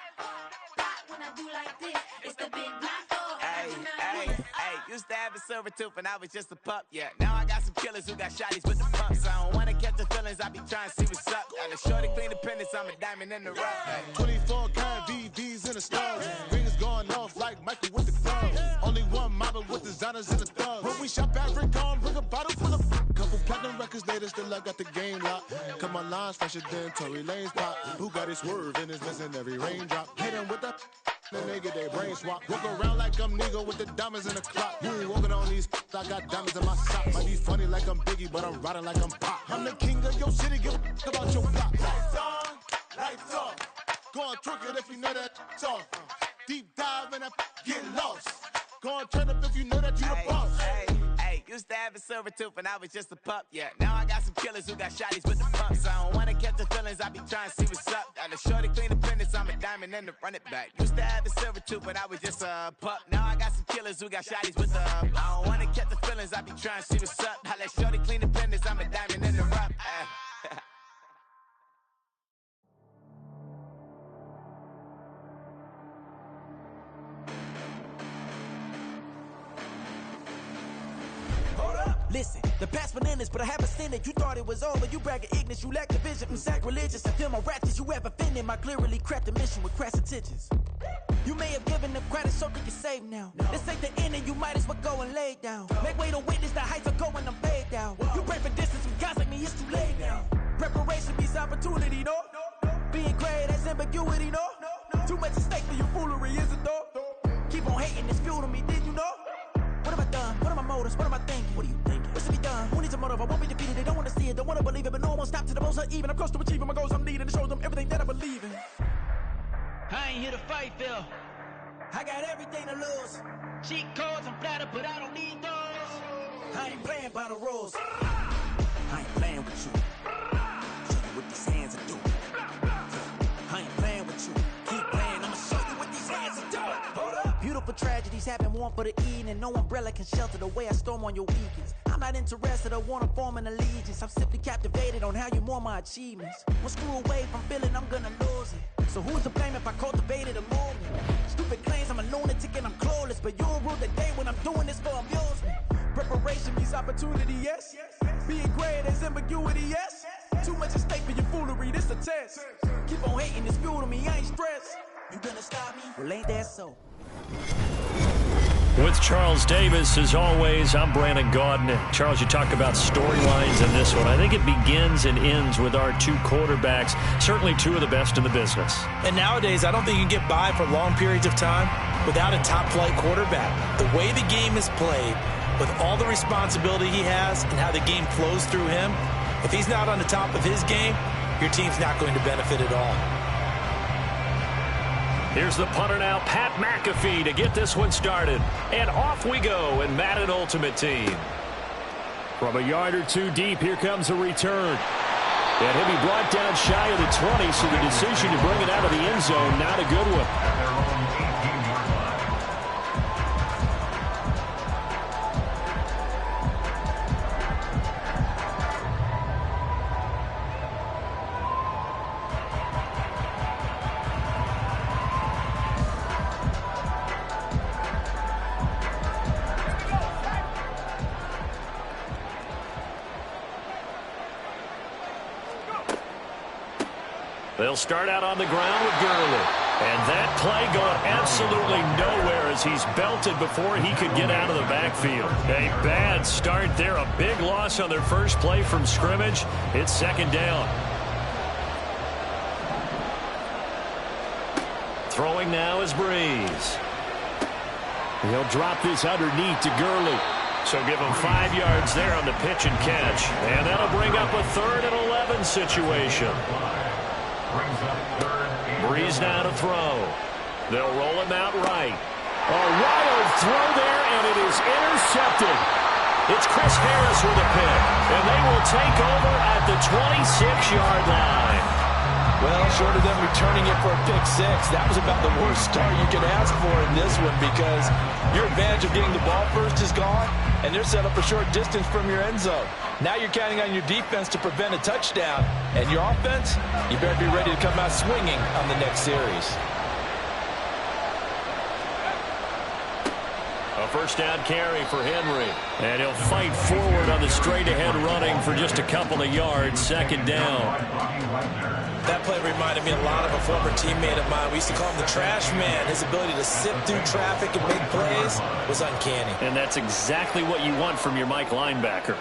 Pop when I do like this, it's the big black dog. Hey, used to have a silver tooth and I was just a pup, yeah. Now I got some killers who got shotties with the pumps. I don't wanna catch the feelings, I be trying to see what's up. Got a shorty clean the pendants, I'm a diamond in the rough. Hey. 24 karat VVs in the stars. Rings going off like Michael with the club. Only one model with designers in the thugs. When we shop at Rick on, bring a bottle full of couple platinum records later, still I got the game locked. Come on, lines fresher than Tory Lane's pop. Who got his swerve and is missing every raindrop. Hit him with the then they get their brain swap. Walk around like I'm nigga with the diamonds in the clock. You ain't walking on these, I got diamonds in my sock. Might be funny like I'm Biggie, but I'm riding like I'm Pop. I'm the king of your city, give a about your block. Lights on, lights off. Go on, twerk it if you know that off. Deep dive and get lost. Go on, turn up if you know that you the boss. Hey, used to have a silver tooth and I was just a pup, yeah. Now I got some killers who got shotties with the pumps. I don't wanna catch the feelings, I be trying to see what's up. Got a shorty clean the pendants, I'm a diamond and to run it back. Used to have a silver tooth but I was just a pup. Now I got some killers who got shotties with the I don't wanna catch the feelings, I be trying to see what's up. I let shorty clean the pendants, I'm a diamond and to run. Listen, the past bananas, but I haven't seen it. You thought it was over, you bragging ignorance, you lack the vision. I'm sacrilegious, I feel my ratchets, you ever offended. My clearly crafted mission with crass intentions. You may have given them credit so they can save now. This ain't the end and you might as well go and lay down. Make way to witness the heights of going, I'm paid down. You pray for distance with guys like me, it's too late now. Preparation beats opportunity, no? Being great, that's ambiguity, no? Too much at stake for your foolery, is it though? Keep on hating, it's fuel to me, did you know? What have I done? What are my motives? What am I thinking? What are you thinking? What's to be done? Who needs a motive? I won't be defeated. They don't want to see it, don't want to believe it, but no one will stop to the most even. I'm close to achieving my goals. I'm needing to show them everything that I believe in. I ain't here to fight, Phil. I got everything to lose. Cheat codes, I'm flattered, but I don't need those. I ain't playing by the rules. I ain't playing with you. Show you what these hands are doing. I ain't playing with you. Keep playing, I'ma show you what these hands are doing. Hold up. Beautiful tragedies happen, one for the evening, and no umbrella can shelter the way I storm on your weekends. I'm not interested, I wanna form an allegiance. I'm simply captivated on how you more my achievements. One screw away from feeling I'm gonna lose it. So who's to blame if I cultivated a movement? Stupid claims I'm a lunatic and I'm clueless, but you'll rule the day when I'm doing this for amusement. Preparation means opportunity, yes. Being great is ambiguity, yes. Too much at stake for your foolery, this a test. Keep on hating, it's fuel to me, I ain't stressed. You gonna stop me? Well, ain't that so? With Charles Davis, as always, I'm Brandon Gaudin. Charles, you talk about storylines in this one. I think it begins and ends with our two quarterbacks, certainly two of the best in the business. And nowadays, I don't think you can get by for long periods of time without a top-flight quarterback. The way the game is played, with all the responsibility he has and how the game flows through him, if he's not on the top of his game, your team's not going to benefit at all. Here's the punter now, Pat McAfee, to get this one started. And off we go in Madden Ultimate Team. From a yard or two deep, here comes a return. And he'll be brought down shy of the 20, so the decision to bring it out of the end zone, not a good one. They'll start out on the ground with Gurley. And that play going absolutely nowhere as he's belted before he could get out of the backfield. A bad start there. A big loss on their first play from scrimmage. It's second down. Throwing now is Breeze. He'll drop this underneath to Gurley. So give him 5 yards there on the pitch and catch. And that'll bring up a 3rd and 11 situation. Breeze now to throw. They'll roll him out right. A wild throw there, and it is intercepted. It's Chris Harris with a pick, and they will take over at the 26-yard line. Well, short of them returning it for a pick six, that was about the worst start you could ask for in this one because your advantage of getting the ball first is gone, and they're set up a short distance from your end zone. Now you're counting on your defense to prevent a touchdown, and your offense, you better be ready to come out swinging on the next series. A first down carry for Henry, and he'll fight forward on the straight-ahead running for just a couple of yards, second down. That play reminded me a lot of a former teammate of mine. We used to call him the trash man. His ability to sift through traffic and make plays was uncanny. And that's exactly what you want from your Mike linebacker.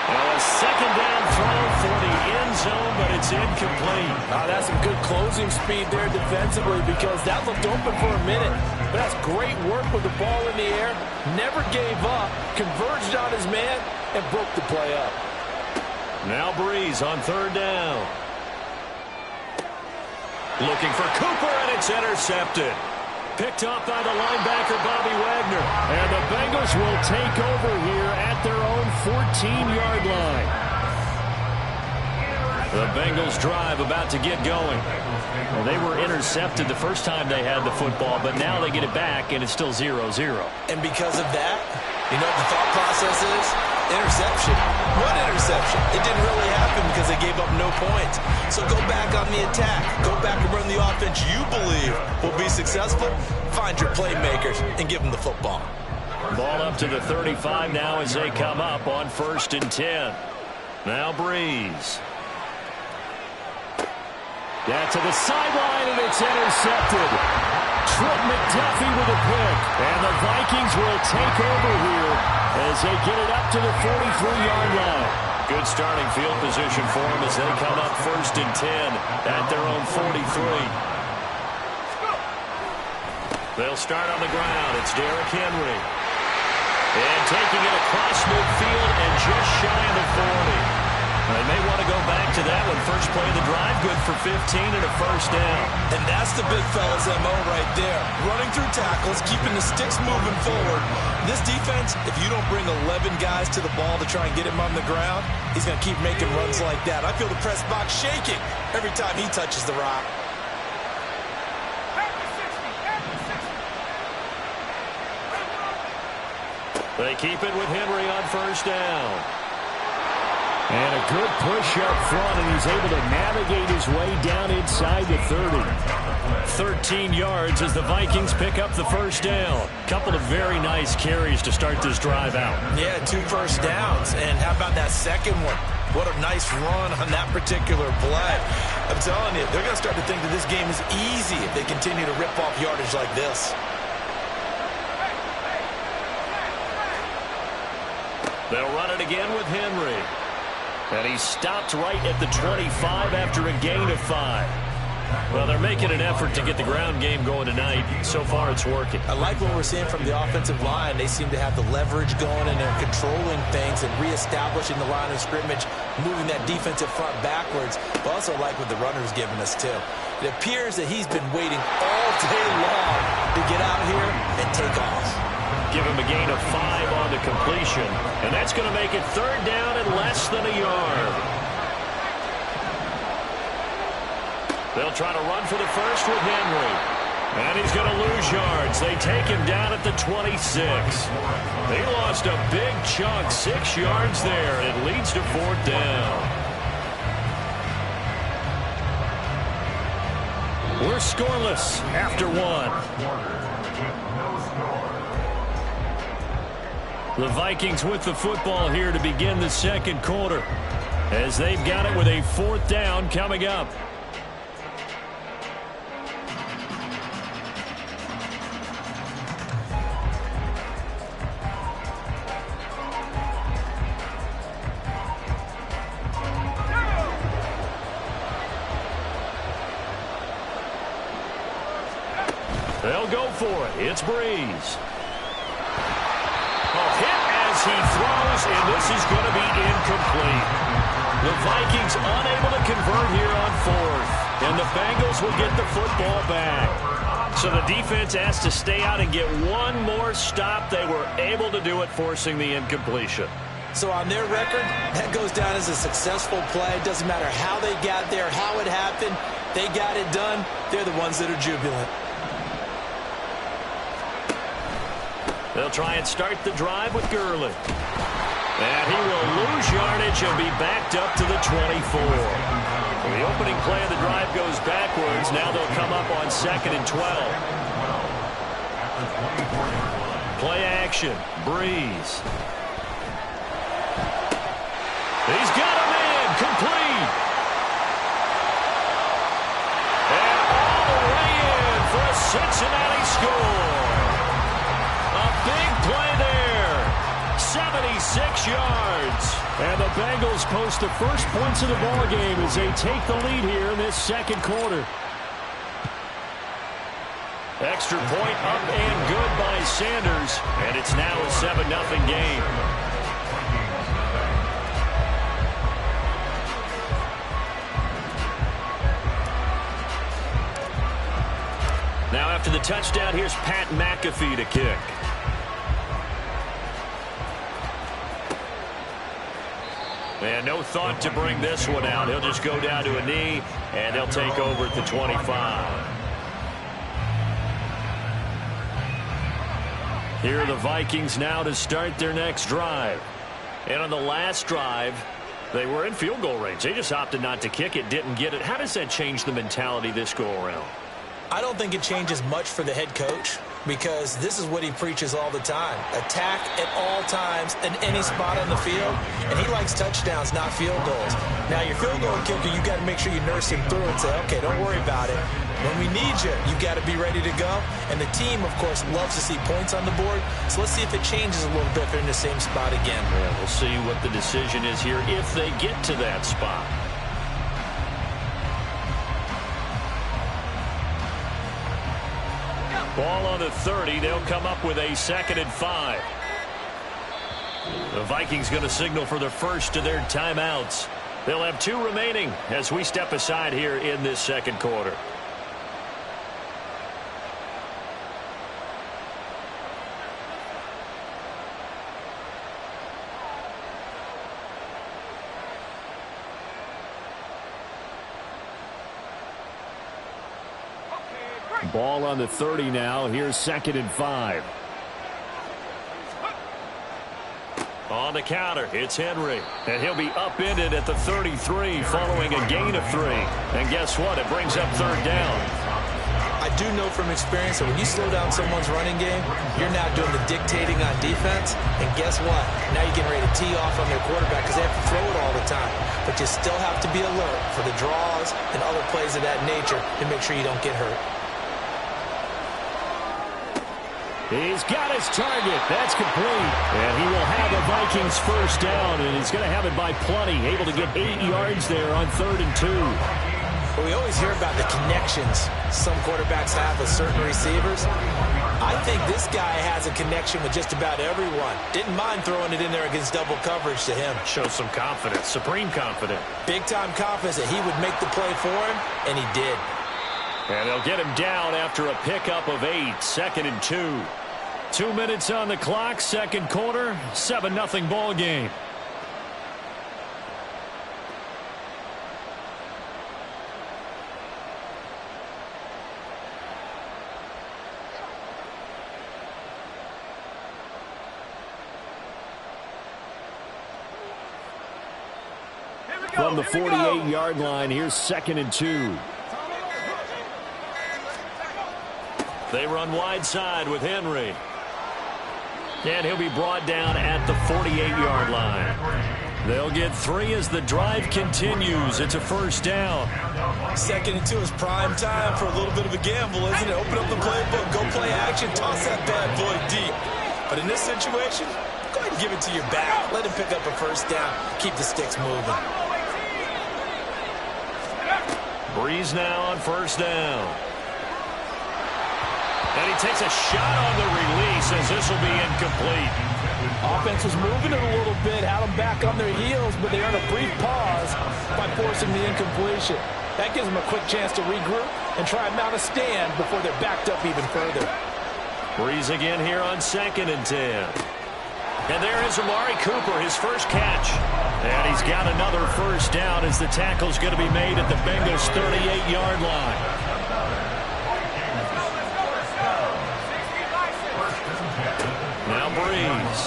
Now a second down throw for the end zone, but it's incomplete. That's some good closing speed there defensively because that looked open for a minute. But that's great work with the ball in the air. Never gave up, converged on his man, and broke the play up. Now Breeze on third down. Looking for Cooper, and it's intercepted. Picked off by the linebacker, Bobby Wagner. And the Bengals will take over here at their own 14-yard line. The Bengals drive about to get going. Well, they were intercepted the first time they had the football, but now they get it back, and it's still 0-0. And because of that, you know what the thought process is? Interception. What interception? It didn't really happen because they gave up no points. So go back on the attack. Go back and run the offense you believe will be successful. Find your playmakers and give them the football. Ball up to the 35 now as they come up on 1st and 10. Now Breeze. That to the sideline, and it's intercepted. Trent McDuffie with a pick. And the Vikings will take over here as they get it up to the 43-yard line. Good starting field position for them as they come up 1st and 10 at their own 43. They'll start on the ground. It's Derrick Henry. And taking it across midfield and just shy of the 40. They may want to go back to that one. First play of the drive, good for 15 and a first down. And that's the big fella's MO right there. Running through tackles, keeping the sticks moving forward. This defense, if you don't bring 11 guys to the ball to try and get him on the ground, he's going to keep making runs like that. I feel the press box shaking every time he touches the rock. They keep it with Henry on first down. And a good push up front, and he's able to navigate his way down inside the 30. 13 yards as the Vikings pick up the first down. Couple of very nice carries to start this drive out. Yeah, 2 first downs. And how about that second one? What a nice run on that particular play. I'm telling you, they're going to start to think that this game is easy if they continue to rip off yardage like this. They'll run it again with Henry. And he stopped right at the 25 after a gain of 5. Well, they're making an effort to get the ground game going tonight. So far, it's working. I like what we're seeing from the offensive line. They seem to have the leverage going, and they're controlling things and reestablishing the line of scrimmage, moving that defensive front backwards. But also like what the runner's giving us, too. It appears that he's been waiting all day long to get out here and take off. Give him a gain of 5 on the completion, and that's going to make it 3rd down and less than a yard. They'll try to run for the first with Henry. And he's going to lose yards. They take him down at the 26. They lost a big chunk, 6 yards there, and it leads to 4th down. We're scoreless after 1. The Vikings with the football here to begin the second quarter, as they've got it with a 4th down coming up. They'll go for it. It's Breeze. Hit as he throws, and this is going to be incomplete. The Vikings unable to convert here on 4th, and the Bengals will get the football back. So the defense has to stay out and get one more stop. They were able to do it, forcing the incompletion. So on their record, that goes down as a successful play. It doesn't matter how they got there, how it happened. They got it done. They're the ones that are jubilant. They'll try and start the drive with Gurley. And he will lose yardage and be backed up to the 24. Well, the opening play of the drive goes backwards. Now they'll come up on 2nd and 12. Play action. Breeze. He's got him in. Complete. And all the way in for a Cincinnati score. Big play there. 76 yards. And the Bengals post the first points of the ball game as they take the lead here in this second quarter. Extra point up and good by Sanders. And it's now a 7-0 game. Now after the touchdown, here's Pat McAfee to kick. And no thought to bring this one out. He'll just go down to a knee, and he'll take over at the 25. Here are the Vikings now to start their next drive. And on the last drive, they were in field goal range. They just opted not to kick it, didn't get it. How does that change the mentality this go-around? I don't think it changes much for the head coach, because this is what he preaches all the time. Attack at all times in any spot on the field, and he likes touchdowns, not field goals. Now, your field goal kicker, you got to make sure you nurse him through and say, okay, don't worry about it. When we need you, you got to be ready to go. And the team, of course, loves to see points on the board. So let's see if it changes a little bit if they're in the same spot again. Yeah, we'll see what the decision is here if they get to that spot. Ball on the 30. They'll come up with a 2nd and 5. The Vikings going to signal for the first of their timeouts. They'll have 2 remaining as we step aside here in this second quarter. Ball on the 30 now. Here's 2nd and 5. On the counter, it's Henry. And he'll be upended at the 33 following a gain of 3. And guess what? It brings up third down. I do know from experience that when you slow down someone's running game, you're now doing the dictating on defense. And guess what? Now you're getting ready to tee off on their quarterback because they have to throw it all the time. But you still have to be alert for the draws and other plays of that nature to make sure you don't get hurt. He's got his target. That's complete. And he will have a Vikings first down, and he's going to have it by plenty. Able to get 8 yards there on 3rd and 2. Well, we always hear about the connections some quarterbacks have with certain receivers. I think this guy has a connection with just about everyone. Didn't mind throwing it in there against double coverage to him. Shows some confidence, supreme confidence. Big-time confidence that he would make the play for him, and he did. And they'll get him down after a pickup of 8, 2nd and 2. 2 minutes on the clock, second quarter, 7-0 ball game. From the 48-yard line, here's 2nd and 2. They run wide side with Henry. And he'll be brought down at the 48-yard line. They'll get 3 as the drive continues. It's a first down. 2nd and 2 is prime time for a little bit of a gamble, isn't it? Open up the playbook, go play action, toss that bad boy deep. But in this situation, go ahead and give it to your back. Let him pick up a first down. Keep the sticks moving. Breeze now on first down. And he takes a shot on the release as this will be incomplete. Offense was moving it a little bit, had them back on their heels, but they earned a brief pause by forcing the incompletion. That gives them a quick chance to regroup and try and mount a stand before they're backed up even further. Breeze again here on 2nd and 10. And there is Amari Cooper, his first catch. And he's got another first down as the tackle's going to be made at the Bengals' 38-yard line. Now Breeze.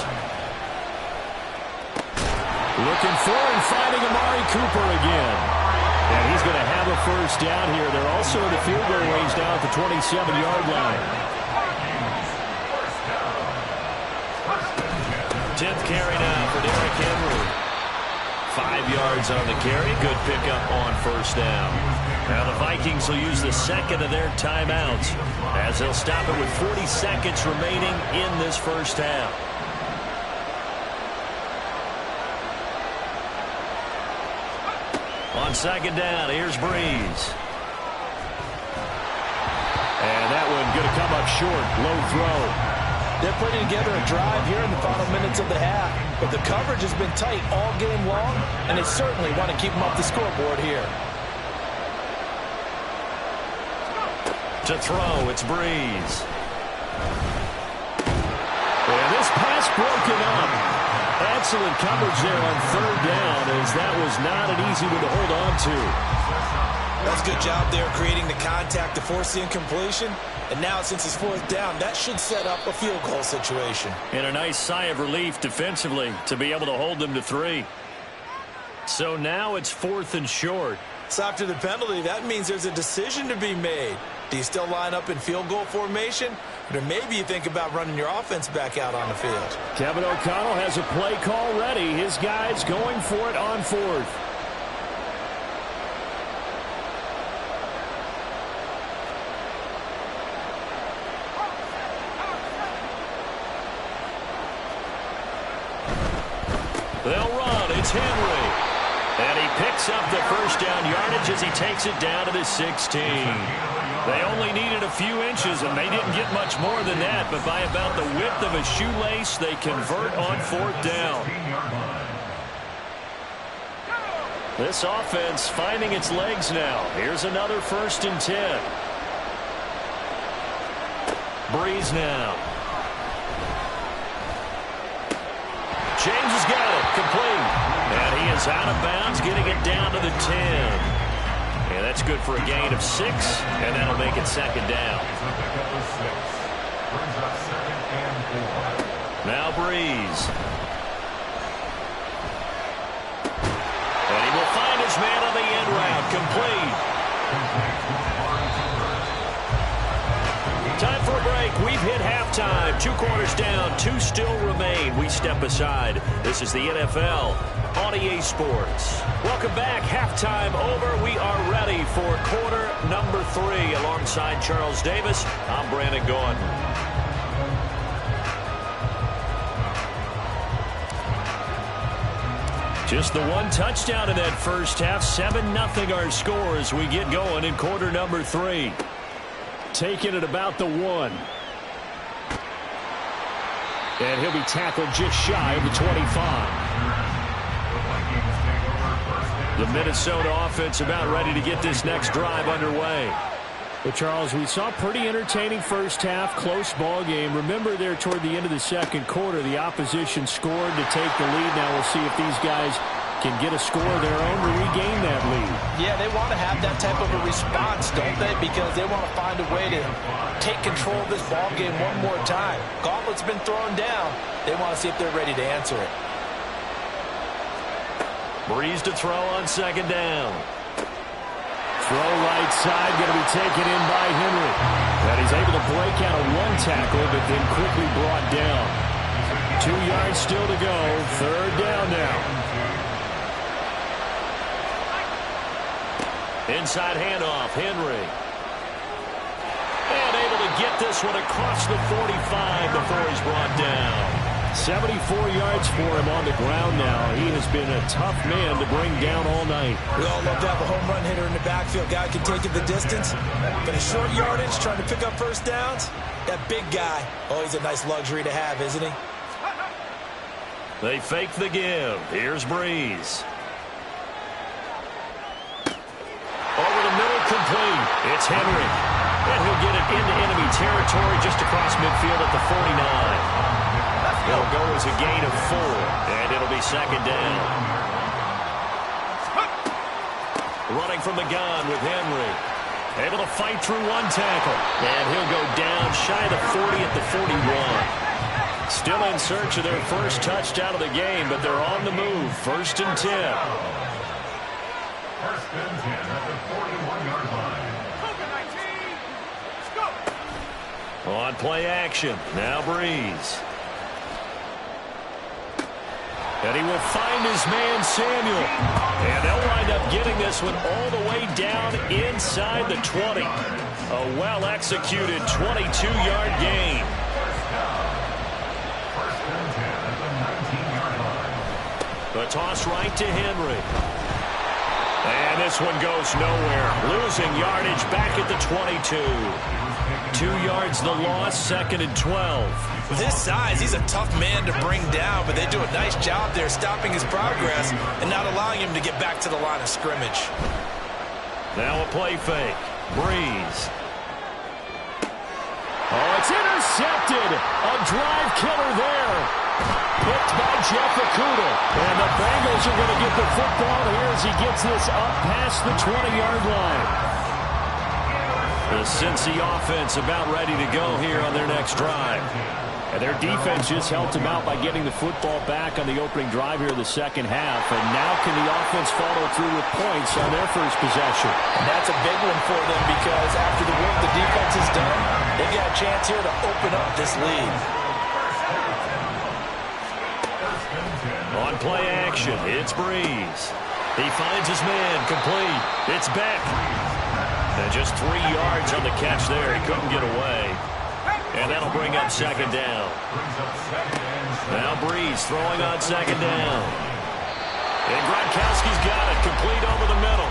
Looking for and finding Amari Cooper again. And he's going to have a first down here. They're also in the field goal range now at the 27-yard line. 10th carry now for Derrick Henry. 5 yards on the carry. Good pickup on first down. Now the Vikings will use the second of their timeouts as they'll stop it with 40 seconds remaining in this first half. On second down, here's Breeze. And that one going to come up short. Low throw. They're putting together a drive here in the final minutes of the half. But the coverage has been tight all game long, and they certainly want to keep them off the scoreboard here. To throw, it's Breeze. And this pass broken up. Excellent coverage there on third down, as that was not an easy one to hold on to. That's a good job there creating the contact to force the incompletion. And now, since it's fourth down, that should set up a field goal situation. And a nice sigh of relief defensively to be able to hold them to 3. So now it's 4th and short. So after the penalty, that means there's a decision to be made. Do you still line up in field goal formation? Or maybe you think about running your offense back out on the field. Kevin O'Connell has a play call ready. His guys going for it on 4th. They'll run. It's Henry. And he picks up the first down yardage as he takes it down to the 16. They only needed a few inches, and they didn't get much more than that. But by about the width of a shoelace, they convert on 4th down. This offense finding its legs now. Here's another 1st and 10. Breeze now. James has got it, complete. And he is out of bounds, getting it down to the 10. And that's good for a gain of 6, and that'll make it 2nd down. Now Breeze. his man on the end route. Complete. Time for a break. We've hit halftime. 2 quarters down. 2 still remain. We step aside. This is the NFL on EA Sports. Welcome back. Halftime over. We are ready for quarter number 3. Alongside Charles Davis, I'm Brandon Gordon. Just the 1 touchdown in that first half. 7-0 our score as we get going in quarter number 3. Taking it about the 1. And he'll be tackled just shy of the 25. The Minnesota offense about ready to get this next drive underway. But, Charles, we saw a pretty entertaining first half, close ball game. Remember there toward the end of the second quarter, the opposition scored to take the lead. Now we'll see if these guys can get a score of their own to regain that lead. Yeah, they want to have that type of a response, don't they? Because they want to find a way to take control of this ball game one more time. Gauntlet's been thrown down. They want to see if they're ready to answer it. Breeze to throw on second down. Throw right side, going to be taken in by Henry. And he's able to break out of 1 tackle, but then quickly brought down. 2 yards still to go. 3rd down now. Inside handoff, Henry. And able to get this one across the 45 before he's brought down. 74 yards for him on the ground now. He has been a tough man to bring down all night. We all love to have a home run hitter in the backfield. Guy can take it the distance. But a short yardage, trying to pick up first downs. That big guy, oh, he's a nice luxury to have, isn't he? They fake the give. Here's Breeze. Over the middle, complete. It's Henry. And he'll get it into enemy territory just across midfield at the 49. It'll go as a gain of 4, and it'll be second down. Running from the gun with Henry. Able to fight through 1 tackle. And he'll go down shy of the 40 at the 41. Still in search of their first touchdown of the game, but they're on the move. 1st and 10. 1st and 10 at the 41-yard line. On play action. Now Breeze. And he will find his man, Samuel. And they'll wind up getting this one all the way down inside the 20. A well-executed 22-yard gain. The toss right to Henry. And this one goes nowhere. Losing yardage back at the 22. 2 yards the loss, 2nd and 12. With his size, he's a tough man to bring down, but they do a nice job there stopping his progress and not allowing him to get back to the line of scrimmage. Now a play fake. Breeze. Oh, it's intercepted. A drive killer there. Picked by Jeff Okuda. And the Bengals are going to get the football here as he gets this up past the 20-yard line. The Cincy offense about ready to go here on their next drive. And their defense just helped them out by getting the football back on the opening drive here in the second half. And now can the offense follow through with points on their first possession? And that's a big one for them because after the work the defense has done, they've got a chance here to open up this lead. On play action, it's Breeze. He finds his man, complete. It's Beck. And just 3 yards on the catch there. He couldn't get away. And that'll bring up second down. Now Breeze throwing on second down. And Gronkowski's got it, complete over the middle.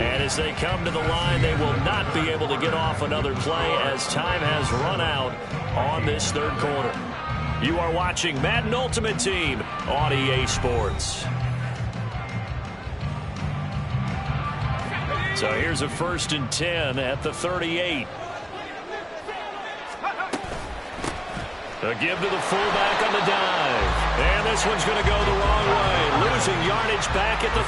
And as they come to the line, they will not be able to get off another play as time has run out on this third quarter. You are watching Madden Ultimate Team on EA Sports. So here's a 1st and 10 at the 38. A give to the fullback on the dive. And this one's going to go the wrong way. Losing yardage back at the...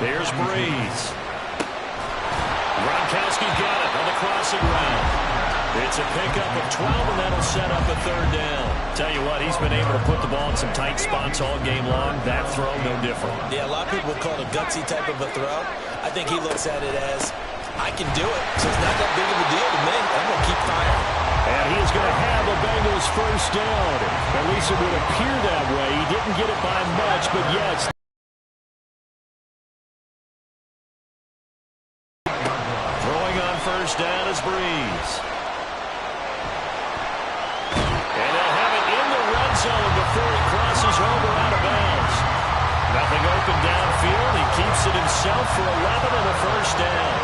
Here's Breeze. Gronkowski got it on the crossing route. It's a pickup of 12, and that'll set up a third down. Tell you what, he's been able to put the ball in some tight spots all game long. That throw, no different. Yeah, a lot of people would call it a gutsy type of a throw. I think he looks at it as, I can do it, so it's not that big of a deal to me. I'm going to keep firing. And he's going to have the Bengals first down. At least it would appear that way. He didn't get it by much, but yes. Throwing on first down is Breeze. And they'll have it in the red zone before he crosses over out of bounds. Nothing open downfield. He keeps it himself for 11 and a first down.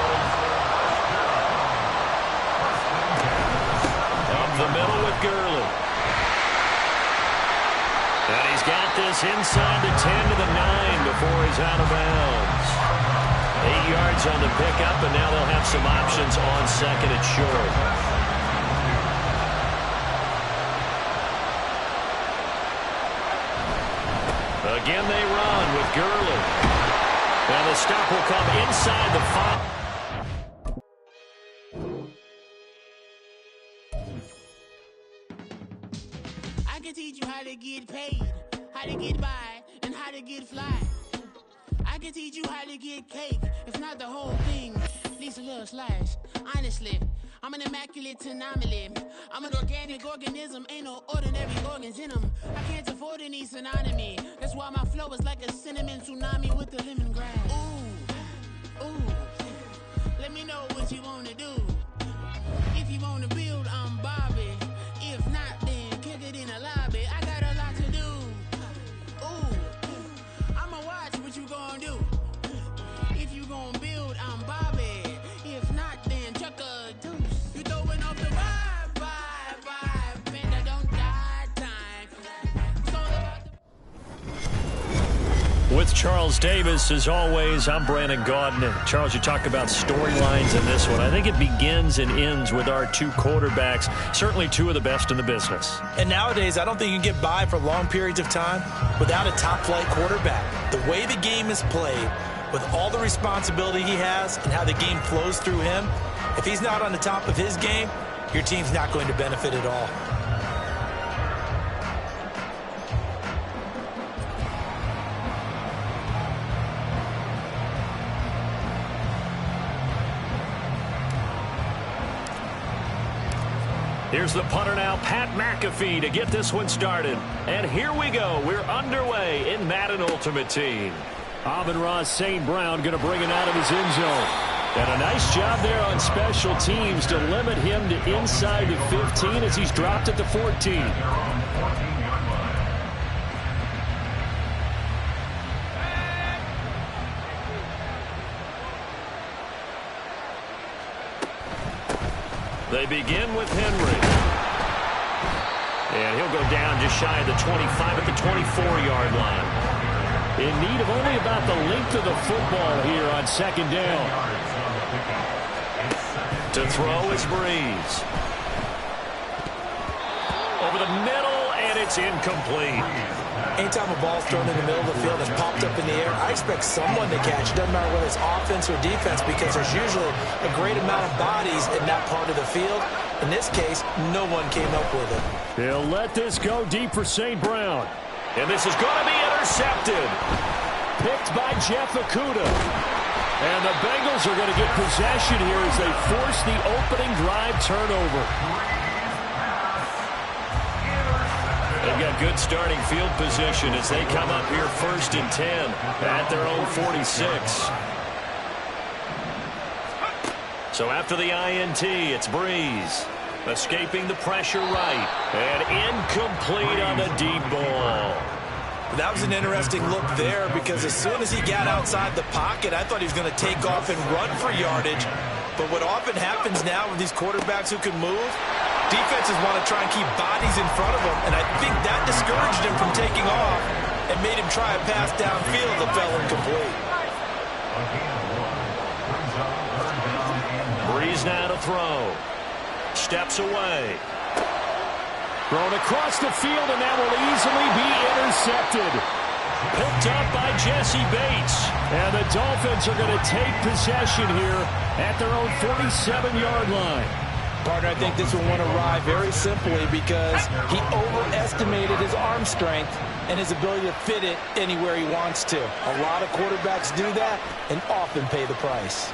Up the middle with Gurley. And he's got this inside the 10 to the 9 before he's out of bounds. 8 yards on the pickup, and now they'll have some options on second and short. Again, they run with Gurley. And the stop will come inside the 5. I can teach you how to get paid, how to get by, and how to get fly. I can teach you how to get cake, if not the whole thing, at least a little slice. Honestly, I'm an immaculate anomaly. I'm an organic organism, ain't no ordinary organs in them. I can't afford any synonymy. That's why my flow is like a cinnamon tsunami with the lemongrass. Ooh, ooh, let me know what you wanna do. If you wanna build, I'm Bobby. If not, then kick it in the lobby. I got a lot to do. Ooh, I'ma watch what you gonna do. If you gonna build, I'm Bobby. If not, then chuck a deuce. You throwing off the vibe, and I don't die time. It's all about the... With Charles Davis, as always, I'm Brandon Gaudin. And Charles, you talk about storylines in this one. I think it begins and ends with our two quarterbacks, certainly two of the best in the business. And nowadays, I don't think you can get by for long periods of time without a top-flight quarterback. The way the game is played, with all the responsibility he has and how the game flows through him, if he's not on the top of his game, your team's not going to benefit at all. Here's the punter now, Pat McAfee, to get this one started. And here we go. We're underway in Madden Ultimate Team. Amon-Ra St. Brown going to bring it out of his end zone. And a nice job there on special teams to limit him to inside the 15 as he's dropped at the 14. They begin with Henry. And he'll go down just shy of the 25 at the 24-yard line. In need of only about the length of the football here on second down. To throw is Breeze. Over the middle, and it's incomplete. Anytime a ball's thrown in the middle of the field and popped up in the air, I expect someone to catch it. Doesn't matter whether it's offense or defense, because there's usually a great amount of bodies in that part of the field. In this case, no one came up with it. They'll let this go deep for St. Brown. And this is going to be intercepted. Picked by Jeff Okudah. And the Bengals are going to get possession here as they force the opening drive turnover. They've got good starting field position as they come up here 1st and 10 at their own 46. So after the INT, it's Breeze. Escaping the pressure right. And incomplete on the deep ball. That was an interesting look there because as soon as he got outside the pocket, I thought he was going to take off and run for yardage. But what often happens now with these quarterbacks who can move, defenses want to try and keep bodies in front of them. And I think that discouraged him from taking off and made him try a pass downfield that fell incomplete. Breeze now to throw. Steps away. Thrown across the field, and that will easily be intercepted. Picked up by Jesse Bates. And the Dolphins are going to take possession here at their own 47-yard line. Partner, I think this will want to ride very simply because he overestimated his arm strength and his ability to fit it anywhere he wants to. A lot of quarterbacks do that and often pay the price.